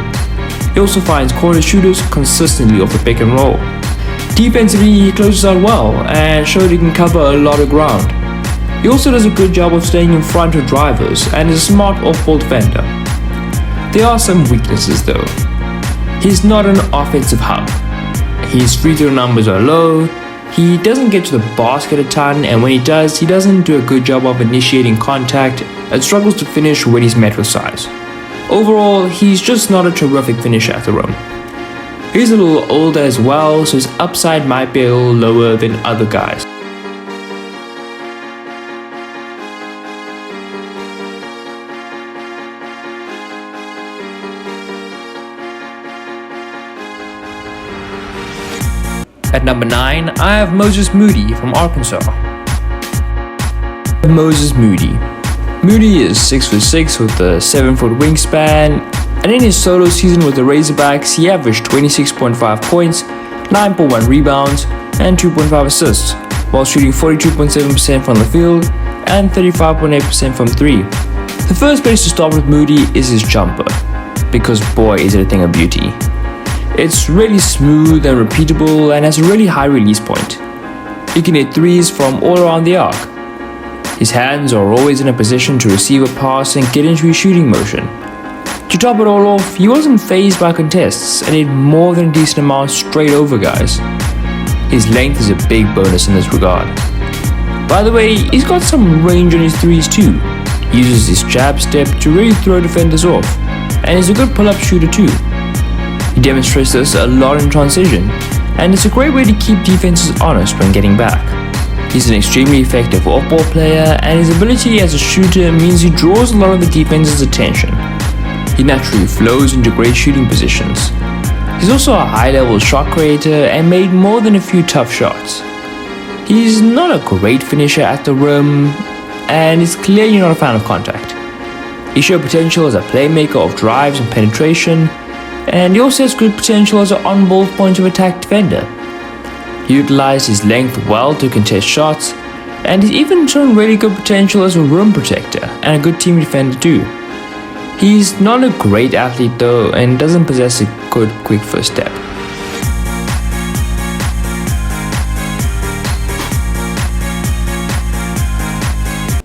He also finds corner shooters consistently off the pick and roll. Defensively, he closes out well and showed he can cover a lot of ground. He also does a good job of staying in front of drivers and is a smart off-ball defender. There are some weaknesses though. He's not an offensive hub. His free throw numbers are low, he doesn't get to the basket a ton, and when he doesn't do a good job of initiating contact and struggles to finish when he's met with size. Overall, he's just not a terrific finisher at the rim. He's a little older as well, so his upside might be a little lower than other guys. At number 9, I have Moses Moody from Arkansas. Moses Moody. Moody is 6'6" with a 7-foot wingspan, and in his solo season with the Razorbacks, he averaged 26.5 points, 9.1 rebounds, and 2.5 assists, while shooting 42.7% from the field and 35.8% from 3. The first place to start with Moody is his jumper, because boy is it a thing of beauty. It's really smooth and repeatable and has a really high release point. He can hit threes from all around the arc. His hands are always in a position to receive a pass and get into his shooting motion. To top it all off, he wasn't fazed by contests and hit more than a decent amount straight over guys. His length is a big bonus in this regard. By the way, he's got some range on his threes too. He uses his jab step to really throw defenders off, and is a good pull-up shooter too. He demonstrates this a lot in transition, and it's a great way to keep defenses honest when getting back. He's an extremely effective off-ball player, and his ability as a shooter means he draws a lot of the defense's attention. He naturally flows into great shooting positions. He's also a high-level shot creator and made more than a few tough shots. He's not a great finisher at the rim, and is clearly not a fan of contact. He showed potential as a playmaker of drives and penetration, and he also has good potential as an on-ball point of attack defender. He utilized his length well to contest shots, and he's even shown really good potential as a rim protector and a good team defender too. He's not a great athlete though, and doesn't possess a good quick first step.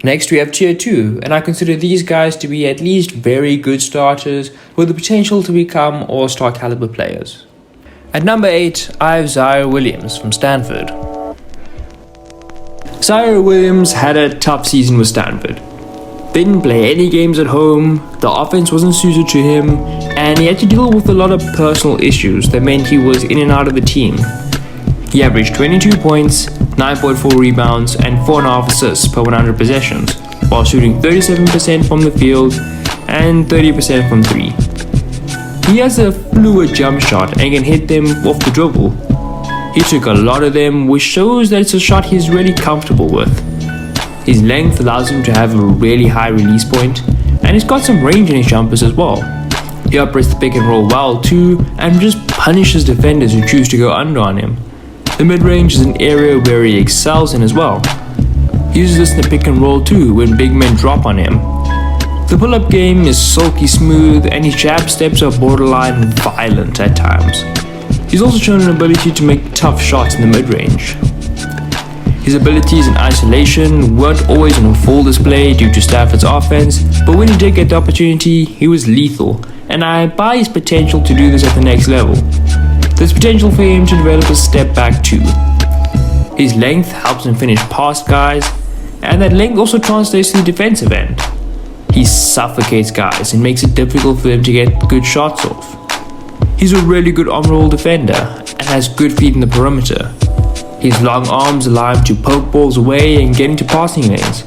Next we have Tier 2, and I consider these guys to be at least very good starters with the potential to become all-star caliber players. At number 8, I have Zaire Williams from Stanford. Zaire Williams had a tough season with Stanford. They didn't play any games at home, the offense wasn't suited to him, and he had to deal with a lot of personal issues that meant he was in and out of the team. He averaged 22 points, 9.4 rebounds, and 4.5 assists per 100 possessions, while shooting 37% from the field and 30% from 3. He has a fluid jump shot and can hit them off the dribble. He took a lot of them, which shows that it's a shot he's really comfortable with. His length allows him to have a really high release point, and he's got some range in his jumpers as well. He operates the pick and roll well too, and just punishes defenders who choose to go under on him. The mid-range is an area where he excels in as well. He uses this in the pick and roll too when big men drop on him. The pull-up game is silky smooth, and his jab steps are borderline violent at times. He's also shown an ability to make tough shots in the mid-range. His abilities in isolation weren't always on full display due to Stanford's offense, but when he did get the opportunity, he was lethal, and I buy his potential to do this at the next level. There's potential for him to develop a step back too. His length helps him finish past guys, and that length also translates to the defensive end. He suffocates guys and makes it difficult for them to get good shots off. He's a really good on-roll defender and has good feet in the perimeter. His long arms allow him to poke balls away and get into passing lanes.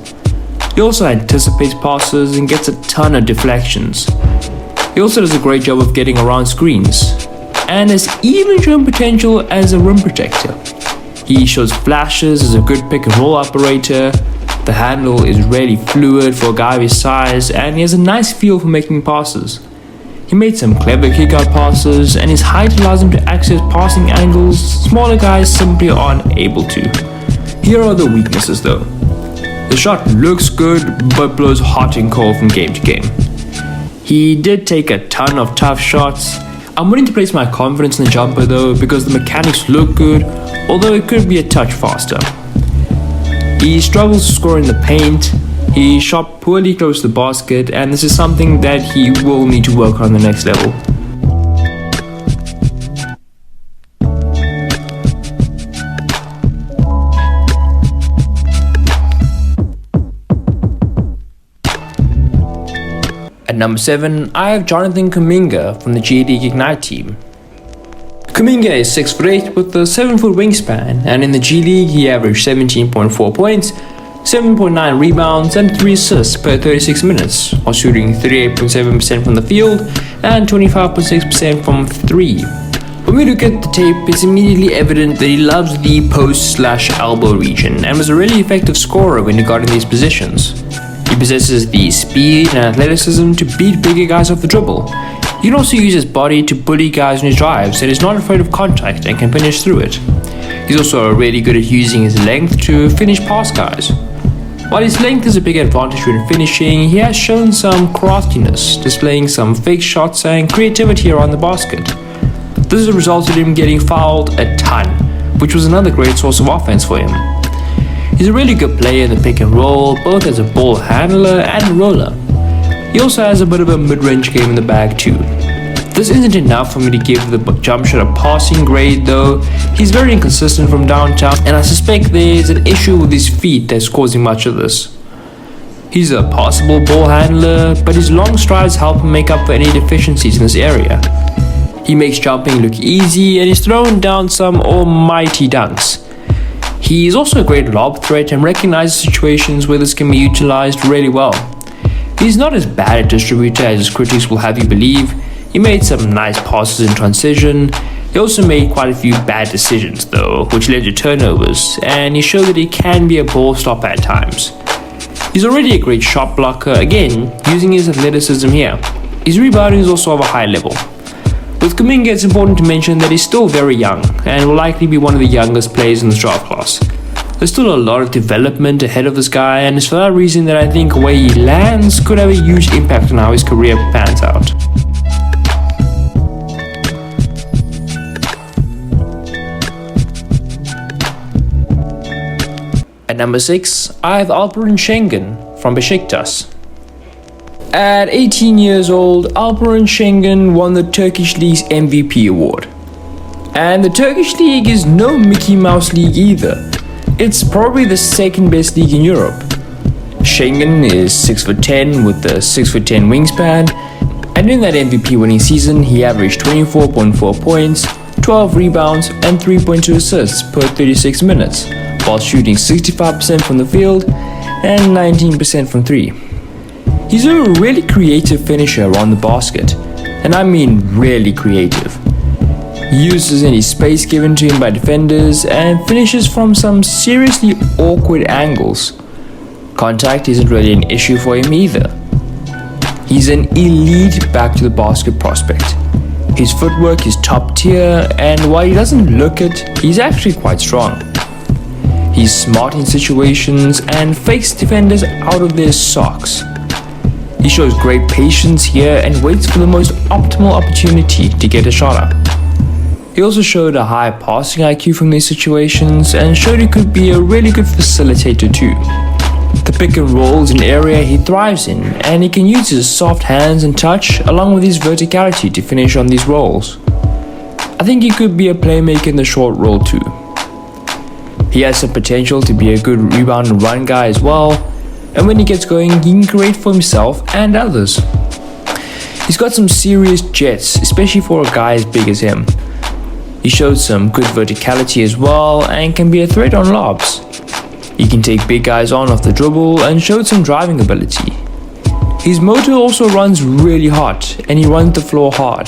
He also anticipates passes and gets a ton of deflections. He also does a great job of getting around screens, and has even shown potential as a rim protector. He shows flashes as a good pick and roll operator. The handle is really fluid for a guy of his size, and he has a nice feel for making passes. He made some clever kick-out passes, and his height allows him to access passing angles smaller guys simply aren't able to. Here are the weaknesses though. The shot looks good, but blows hot and cold from game to game. He did take a ton of tough shots. I'm willing to place my confidence in the jumper though, because the mechanics look good, although it could be a touch faster. He struggles to score in the paint. He shot poorly close to the basket, and this is something that he will need to work on the next level. At number 7, I have Jonathan Kuminga from the G League Ignite team. Kuminga is 6'8" with a 7-foot wingspan, and in the G League he averaged 17.4 points, 7.9 rebounds and 3 assists per 36 minutes, while shooting 38.7% from the field and 25.6% from 3. When we look at the tape, it's immediately evident that he loves the post/elbow region and was a really effective scorer when he got in these positions. He possesses the speed and athleticism to beat bigger guys off the dribble. He can also use his body to bully guys in his drives and is not afraid of contact and can finish through it. He's also really good at using his length to finish past guys. While his length is a big advantage when finishing, he has shown some craftiness, displaying some fake shots and creativity around the basket. This has resulted in him getting fouled a ton, which was another great source of offense for him. He's a really good player in the pick and roll, both as a ball handler and roller. He also has a bit of a mid-range game in the bag too. This isn't enough for me to give the jump shot a passing grade though. He's very inconsistent from downtown, and I suspect there's an issue with his feet that's causing much of this. He's a passable ball handler, but his long strides help him make up for any deficiencies in this area. He makes jumping look easy, and he's thrown down some almighty dunks. He is also a great lob threat and recognizes situations where this can be utilized really well. He's not as bad a distributor as his critics will have you believe. He made some nice passes in transition. He also made quite a few bad decisions though, which led to turnovers, and he showed that he can be a ball stopper at times. He's already a great shot blocker, again, using his athleticism here. His rebounding is also of a high level. With Kuminga, it's important to mention that he's still very young, and will likely be one of the youngest players in this draft class. There's still a lot of development ahead of this guy, and it's for that reason that I think where he lands could have a huge impact on how his career pans out. At number 6, I have Alperen Sengun from Besiktas. At 18 years old, Alperen Şengün won the Turkish League's MVP award. And the Turkish League is no Mickey Mouse league either. It's probably the second best league in Europe. Şengün is 6'10" with a 6'10" wingspan, and in that MVP winning season he averaged 24.4 points, 12 rebounds and 3.2 assists per 36 minutes, while shooting 65% from the field and 19% from 3. He's a really creative finisher on the basket, and I mean really creative. He uses any space given to him by defenders and finishes from some seriously awkward angles. Contact isn't really an issue for him either. He's an elite back to the basket prospect. His footwork is top tier, and while he doesn't look it, he's actually quite strong. He's smart in situations and fakes defenders out of their socks. He shows great patience here and waits for the most optimal opportunity to get a shot up. He also showed a high passing IQ from these situations and showed he could be a really good facilitator too. The pick and roll is an area he thrives in, and he can use his soft hands and touch along with his verticality to finish on these rolls. I think he could be a playmaker in the short roll too. He has the potential to be a good rebound and run guy as well, and when he gets going, he can create for himself and others. He's got some serious jets, especially for a guy as big as him. He showed some good verticality as well and can be a threat on lobs. He can take big guys on off the dribble and showed some driving ability. His motor also runs really hot and he runs the floor hard.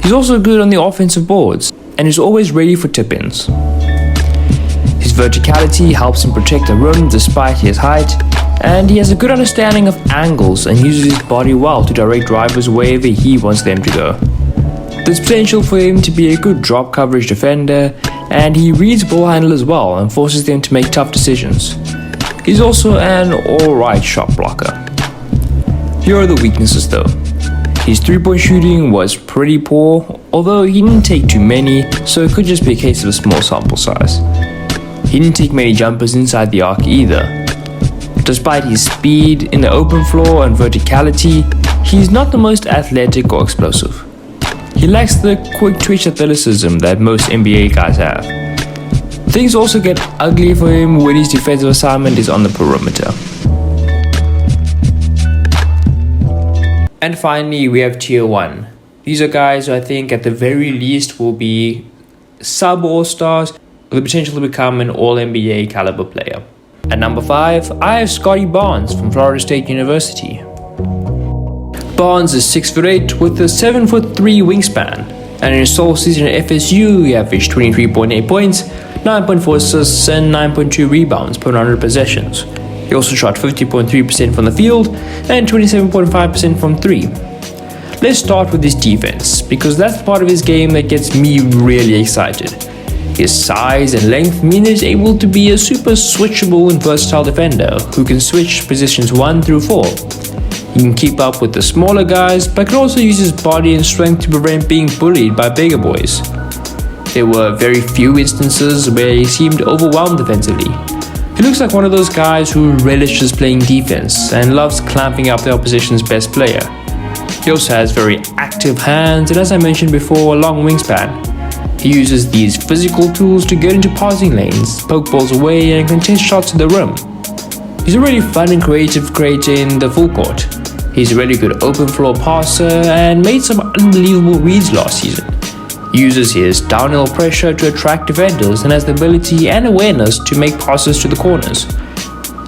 He's also good on the offensive boards and is always ready for tip-ins. His verticality helps him protect the rim despite his height, and he has a good understanding of angles and uses his body well to direct drivers wherever he wants them to go. There's potential for him to be a good drop coverage defender, and he reads ball handlers well and forces them to make tough decisions. He's also an alright shot blocker. Here are the weaknesses though. His 3-point shooting was pretty poor, although he didn't take too many, so it could just be a case of a small sample size. He didn't take many jumpers inside the arc either. Despite his speed in the open floor and verticality, he's not the most athletic or explosive. He lacks the quick twitch athleticism that most NBA guys have. Things also get ugly for him when his defensive assignment is on the perimeter. And finally, we have Tier 1. These are guys who I think at the very least will be sub-all-stars with the potential to become an all-NBA caliber player. At number 5, I have Scotty Barnes from Florida State University. Barnes is 6'8" with a 7'3" wingspan, and in his sole season at FSU, he averaged 23.8 points, 9.4 assists, and 9.2 rebounds per 100 possessions. He also shot 50.3% from the field and 27.5% from 3. Let's start with his defense, because that's the part of his game that gets me really excited. His size and length mean he's able to be a super switchable and versatile defender who can switch positions 1 through 4. He can keep up with the smaller guys, but can also use his body and strength to prevent being bullied by bigger boys. There were very few instances where he seemed overwhelmed defensively. He looks like one of those guys who relishes playing defense and loves clamping up the opposition's best player. He also has very active hands and, as I mentioned before, a long wingspan. He uses these physical tools to get into passing lanes, poke balls away, and contest shots at the rim. He's a really fun and creative creator in the full court. He's a really good open floor passer and made some unbelievable reads last season. He uses his downhill pressure to attract defenders and has the ability and awareness to make passes to the corners.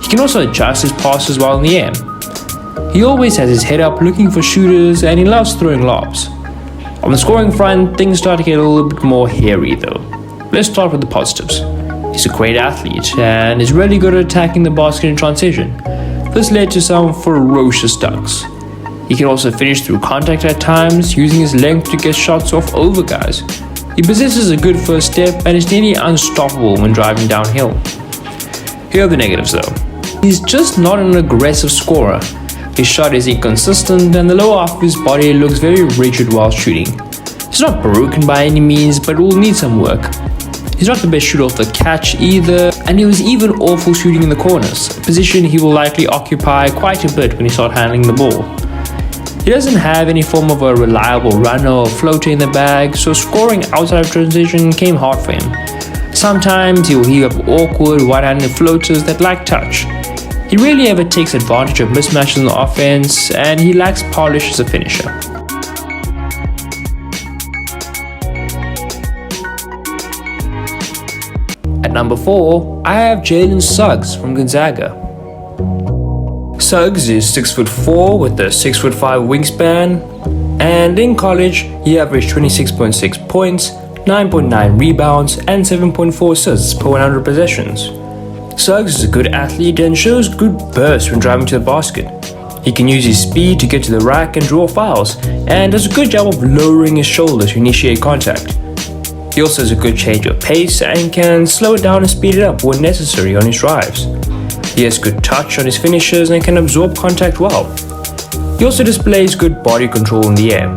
He can also adjust his passes while in the air. He always has his head up looking for shooters and he loves throwing lobs. On the scoring front, things start to get a little bit more hairy though. Let's start with the positives. He's a great athlete and is really good at attacking the basket in transition. This led to some ferocious dunks. He can also finish through contact at times, using his length to get shots off over guys. He possesses a good first step and is nearly unstoppable when driving downhill. Here are the negatives though. He's just not an aggressive scorer. His shot is inconsistent and the lower half of his body looks very rigid while shooting. It's not broken by any means, but will need some work. He's not the best shooter off the catch either, and he was even awful shooting in the corners, a position he will likely occupy quite a bit when he starts handling the ball. He doesn't have any form of a reliable runner or floater in the bag, so scoring outside of transition came hard for him. Sometimes he will heave up awkward one-handed floaters that lack touch. He rarely ever takes advantage of mismatches in the offense, and he lacks polish as a finisher. At number 4, I have Jalen Suggs from Gonzaga. Suggs is 6'4" with a 6'5" wingspan, and in college he averaged 26.6 points, 9.9 rebounds, and 7.4 assists per 100 possessions. Suggs is a good athlete and shows good burst when driving to the basket. He can use his speed to get to the rack and draw fouls, and does a good job of lowering his shoulder to initiate contact. He also has a good change of pace and can slow it down and speed it up when necessary on his drives. He has good touch on his finishes and can absorb contact well. He also displays good body control in the air.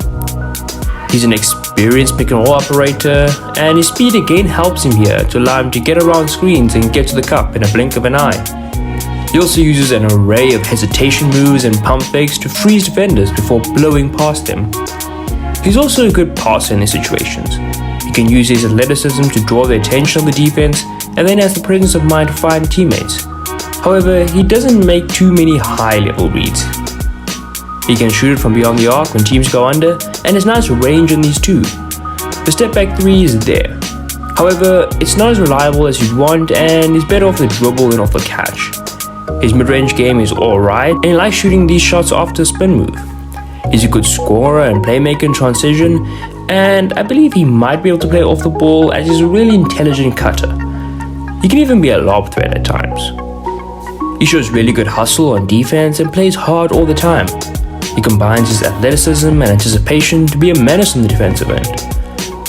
He's an experienced pick and roll operator, and his speed again helps him here to allow him to get around screens and get to the cup in a blink of an eye. He also uses an array of hesitation moves and pump fakes to freeze defenders before blowing past them. He's also a good passer in these situations. He can use his athleticism to draw the attention of the defense and then has the presence of mind to find teammates. However, he doesn't make too many high-level reads. He can shoot it from beyond the arc when teams go under, and has nice range on these too. The step-back 3 is there. However, it's not as reliable as you'd want, and he's better off the dribble than off the catch. His mid-range game is alright, and he likes shooting these shots after a spin move. He's a good scorer and playmaker in transition, and I believe he might be able to play off the ball as he's a really intelligent cutter. He can even be a lob threat at times. He shows really good hustle on defense and plays hard all the time. He combines his athleticism and anticipation to be a menace on the defensive end,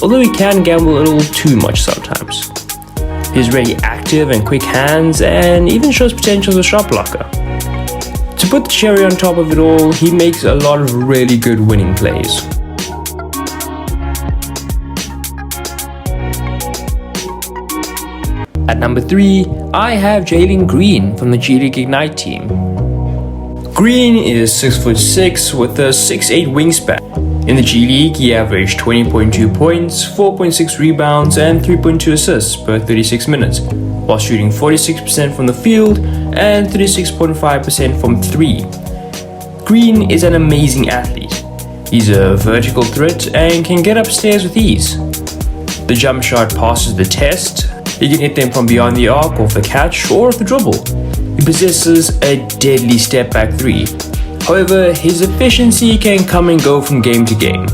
although he can gamble a little too much sometimes. He has very active and quick hands and even shows potential as a shot blocker. To put the cherry on top of it all, he makes a lot of really good winning plays. At number 3, I have Jalen Green from the G League Ignite team. Green is 6'6" with a 6'8" wingspan. In the G League, he averaged 20.2 points, 4.6 rebounds, and 3.2 assists per 36 minutes, while shooting 46% from the field and 36.5% from 3. Green is an amazing athlete. He's a vertical threat and can get upstairs with ease. The jump shot passes the test. He can hit them from beyond the arc, off the catch, or off the dribble. He possesses a deadly step-back 3. However, his efficiency can come and go from game to game.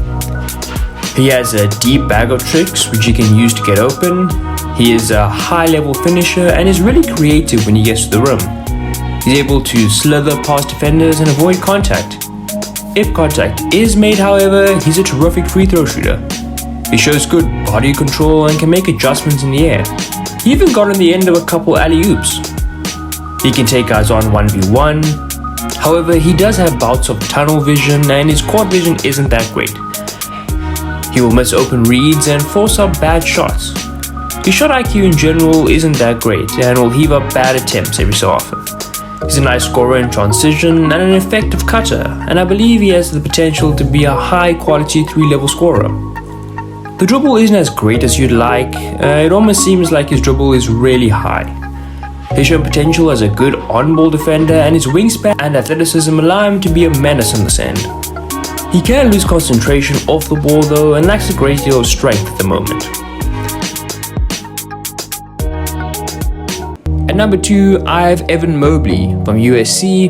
He has a deep bag of tricks which he can use to get open. He is a high-level finisher and is really creative when he gets to the rim. He's able to slither past defenders and avoid contact. If contact is made, however, he's a terrific free throw shooter. He shows good body control and can make adjustments in the air. He even got on the end of a couple alley-oops. He can take guys on 1v1. However, he does have bouts of tunnel vision and his court vision isn't that great. He will miss open reads and force up bad shots. His shot IQ in general isn't that great and will heave up bad attempts every so often. He's a nice scorer in transition and an effective cutter, and I believe he has the potential to be a high-quality 3-level scorer. The dribble isn't as great as you'd like. It almost seems like his dribble is really high. He's shown potential as a good on-ball defender, and his wingspan and athleticism allow him to be a menace on this end. He can lose concentration off the ball though, and lacks a great deal of strength at the moment. At number 2, I have Evan Mobley from USC.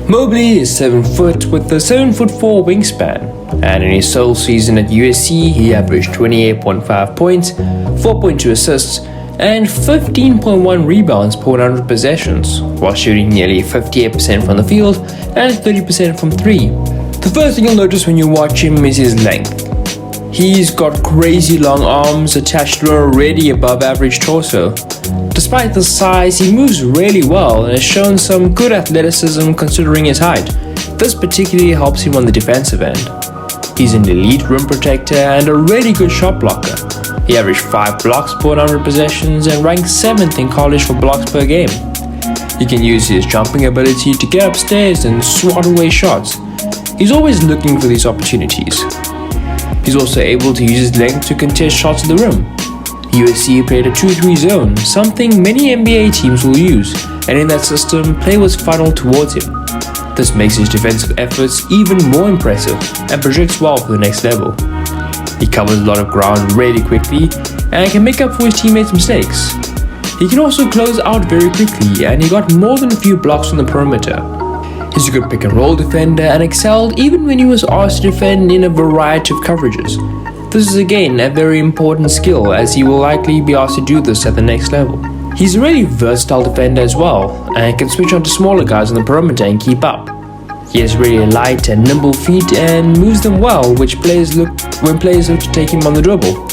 Mobley is 7 foot with a 7'4" wingspan. And in his sole season at USC, he averaged 28.5 points, 4.2 assists, and 15.1 rebounds per 100 possessions, while shooting nearly 58% from the field and 30% from 3. The first thing you'll notice when you watch him is his length. He's got crazy long arms attached to an already above average torso. Despite the size, he moves really well and has shown some good athleticism considering his height. This particularly helps him on the defensive end. He's an elite rim protector and a really good shot blocker. He averaged 5 blocks per 100 possessions and ranked 7th in college for blocks per game. He can use his jumping ability to get upstairs and swat away shots. He's always looking for these opportunities. He's also able to use his length to contest shots at the rim. USC played a 2-3 zone, something many NBA teams will use, and in that system, play was funneled towards him. This makes his defensive efforts even more impressive and projects well for the next level. He covers a lot of ground really quickly and can make up for his teammates' mistakes. He can also close out very quickly, and he got more than a few blocks on the perimeter. He's a good pick and roll defender and excelled even when he was asked to defend in a variety of coverages. This is again a very important skill, as he will likely be asked to do this at the next level. He's a really versatile defender as well, and can switch on to smaller guys on the perimeter and keep up. He has really light and nimble feet and moves them well, when players look to take him on the dribble.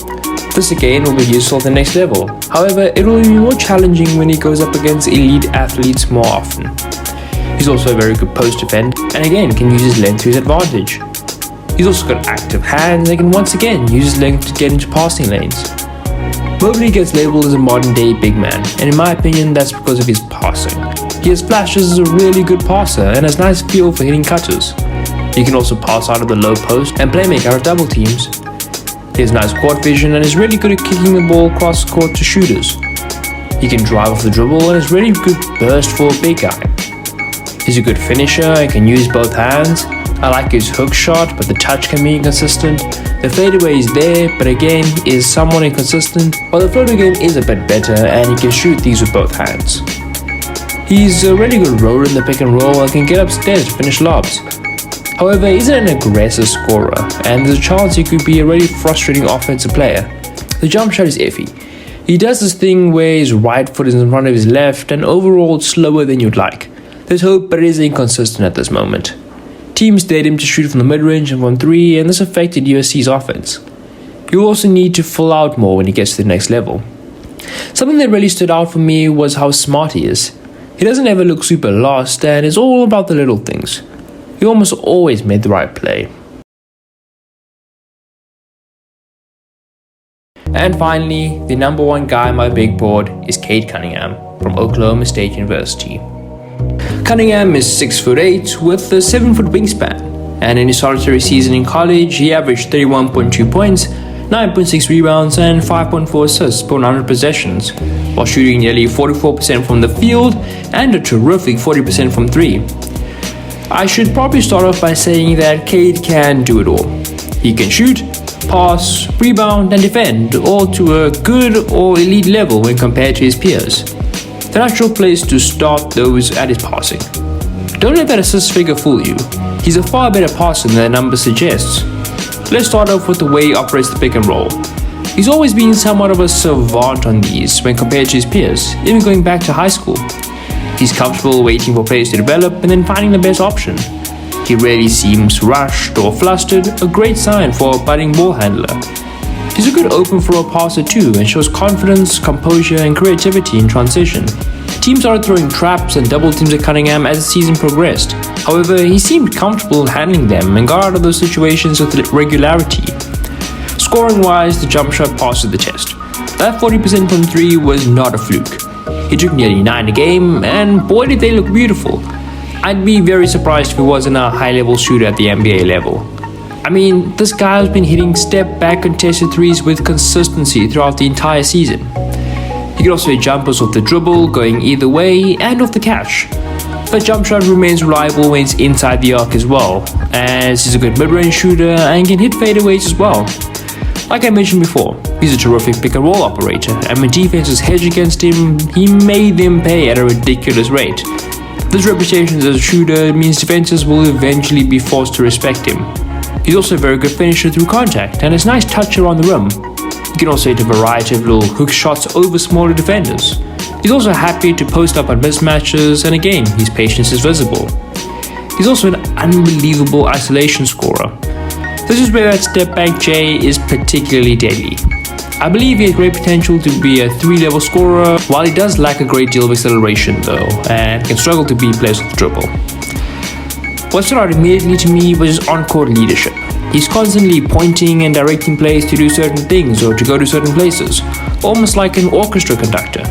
This again will be useful at the next level. However, it will be more challenging when he goes up against elite athletes more often. He's also a very good post defender, and again can use his length to his advantage. He's also got active hands and can once again use his length to get into passing lanes. Mobley gets labeled as a modern day big man, and in my opinion that's because of his passing. He has flashes as a really good passer and has nice feel for hitting cutters. He can also pass out of the low post and playmaker out of double teams. He has nice court vision and is really good at kicking the ball cross court to shooters. He can drive off the dribble and is really good burst for a big guy. He's a good finisher and can use both hands. I like his hook shot, but the touch can be inconsistent. The fadeaway is there, but again is somewhat inconsistent, while the floater game is a bit better and he can shoot these with both hands. He's a really good roller in the pick and roll and can get upstairs to finish lobs. However, he isn't an aggressive scorer, and there's a chance he could be a really frustrating offensive player. The jump shot is iffy. He does this thing where his right foot is in front of his left, and overall it's slower than you'd like. There's hope, but it is inconsistent at this moment. Teams dared him to shoot from the mid-range and from 3, and this affected USC's offense. He will also need to full out more when he gets to the next level. Something that really stood out for me was how smart he is. He doesn't ever look super lost, and it's all about the little things. He almost always made the right play. And finally, the number one guy on my big board is Cade Cunningham from Oklahoma State University. Cunningham is 6'8" with a 7-foot wingspan, and in his solitary season in college, he averaged 31.2 points, 9.6 rebounds, and 5.4 assists per 100 possessions, while shooting nearly 44% from the field and a terrific 40% from 3. I should probably start off by saying that Cade can do it all. He can shoot, pass, rebound, and defend, all to a good or elite level when compared to his peers. The natural place to start though is at his passing. Don't let that assist figure fool you. He's a far better passer than the number suggests. Let's start off with the way he operates the pick and roll. He's always been somewhat of a savant on these when compared to his peers, even going back to high school. He's comfortable waiting for players to develop and then finding the best option. He rarely seems rushed or flustered, a great sign for a budding ball handler. He's a good open floor passer too and shows confidence, composure, and creativity in transition. Teams started throwing traps and double teams at Cunningham as the season progressed. However, he seemed comfortable handling them and got out of those situations with regularity. Scoring-wise, the jump shot passes the test. That 40% from 3 was not a fluke. He took nearly 9 a game, and boy did they look beautiful. I'd be very surprised if he wasn't a high-level shooter at the NBA level. I mean, this guy has been hitting step-back contested threes with consistency throughout the entire season. He can also hit jumpers off the dribble, going either way, and off the catch. The jump shot remains reliable when it's inside the arc as well, as he's a good mid-range shooter and can hit fadeaways as well. Like I mentioned before, he's a terrific pick-and-roll operator, and when defenses hedge against him, he made them pay at a ridiculous rate. This reputation as a shooter means defenses will eventually be forced to respect him. He's also a very good finisher through contact, and has nice touch around the rim. He can also hit a variety of little hook shots over smaller defenders. He's also happy to post up on mismatches, and again, his patience is visible. He's also an unbelievable isolation scorer. This is where that step-back J is particularly deadly. I believe he has great potential to be a 3-level scorer, while he does lack a great deal of acceleration though, and can struggle to beat players with the dribble. What stood out immediately to me was his on-court leadership. He's constantly pointing and directing players to do certain things or to go to certain places, almost like an orchestra conductor.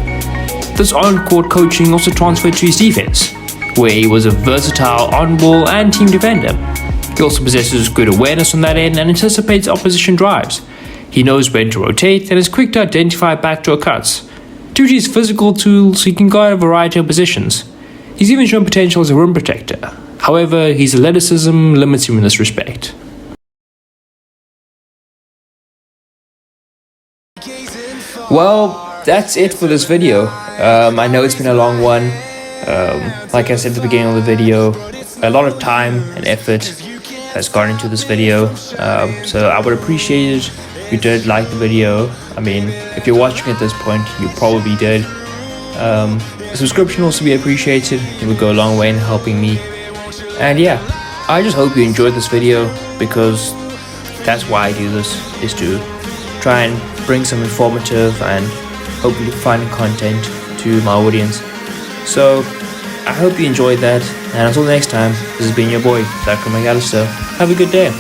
This on-court coaching also transferred to his defense, where he was a versatile on-ball and team defender. He also possesses good awareness on that end and anticipates opposition drives. He knows when to rotate and is quick to identify backdoor cuts. Due to his physical tools, he can guard a variety of positions. He's even shown potential as a rim protector. However, his athleticism limits him in this respect. Well, that's it for this video. I know it's been a long one. Like I said at the beginning of the video, a lot of time and effort has gone into this video. So I would appreciate it if you did like the video. I mean, if you're watching at this point, you probably did. A subscription will also be appreciated. It would go a long way in helping me. And yeah, I just hope you enjoyed this video, because that's why I do this, is to try and bring some informative and hopefully fun content to my audience. So I hope you enjoyed that, and until next time, this has been your boy, Zachary McAllister. Have a good day.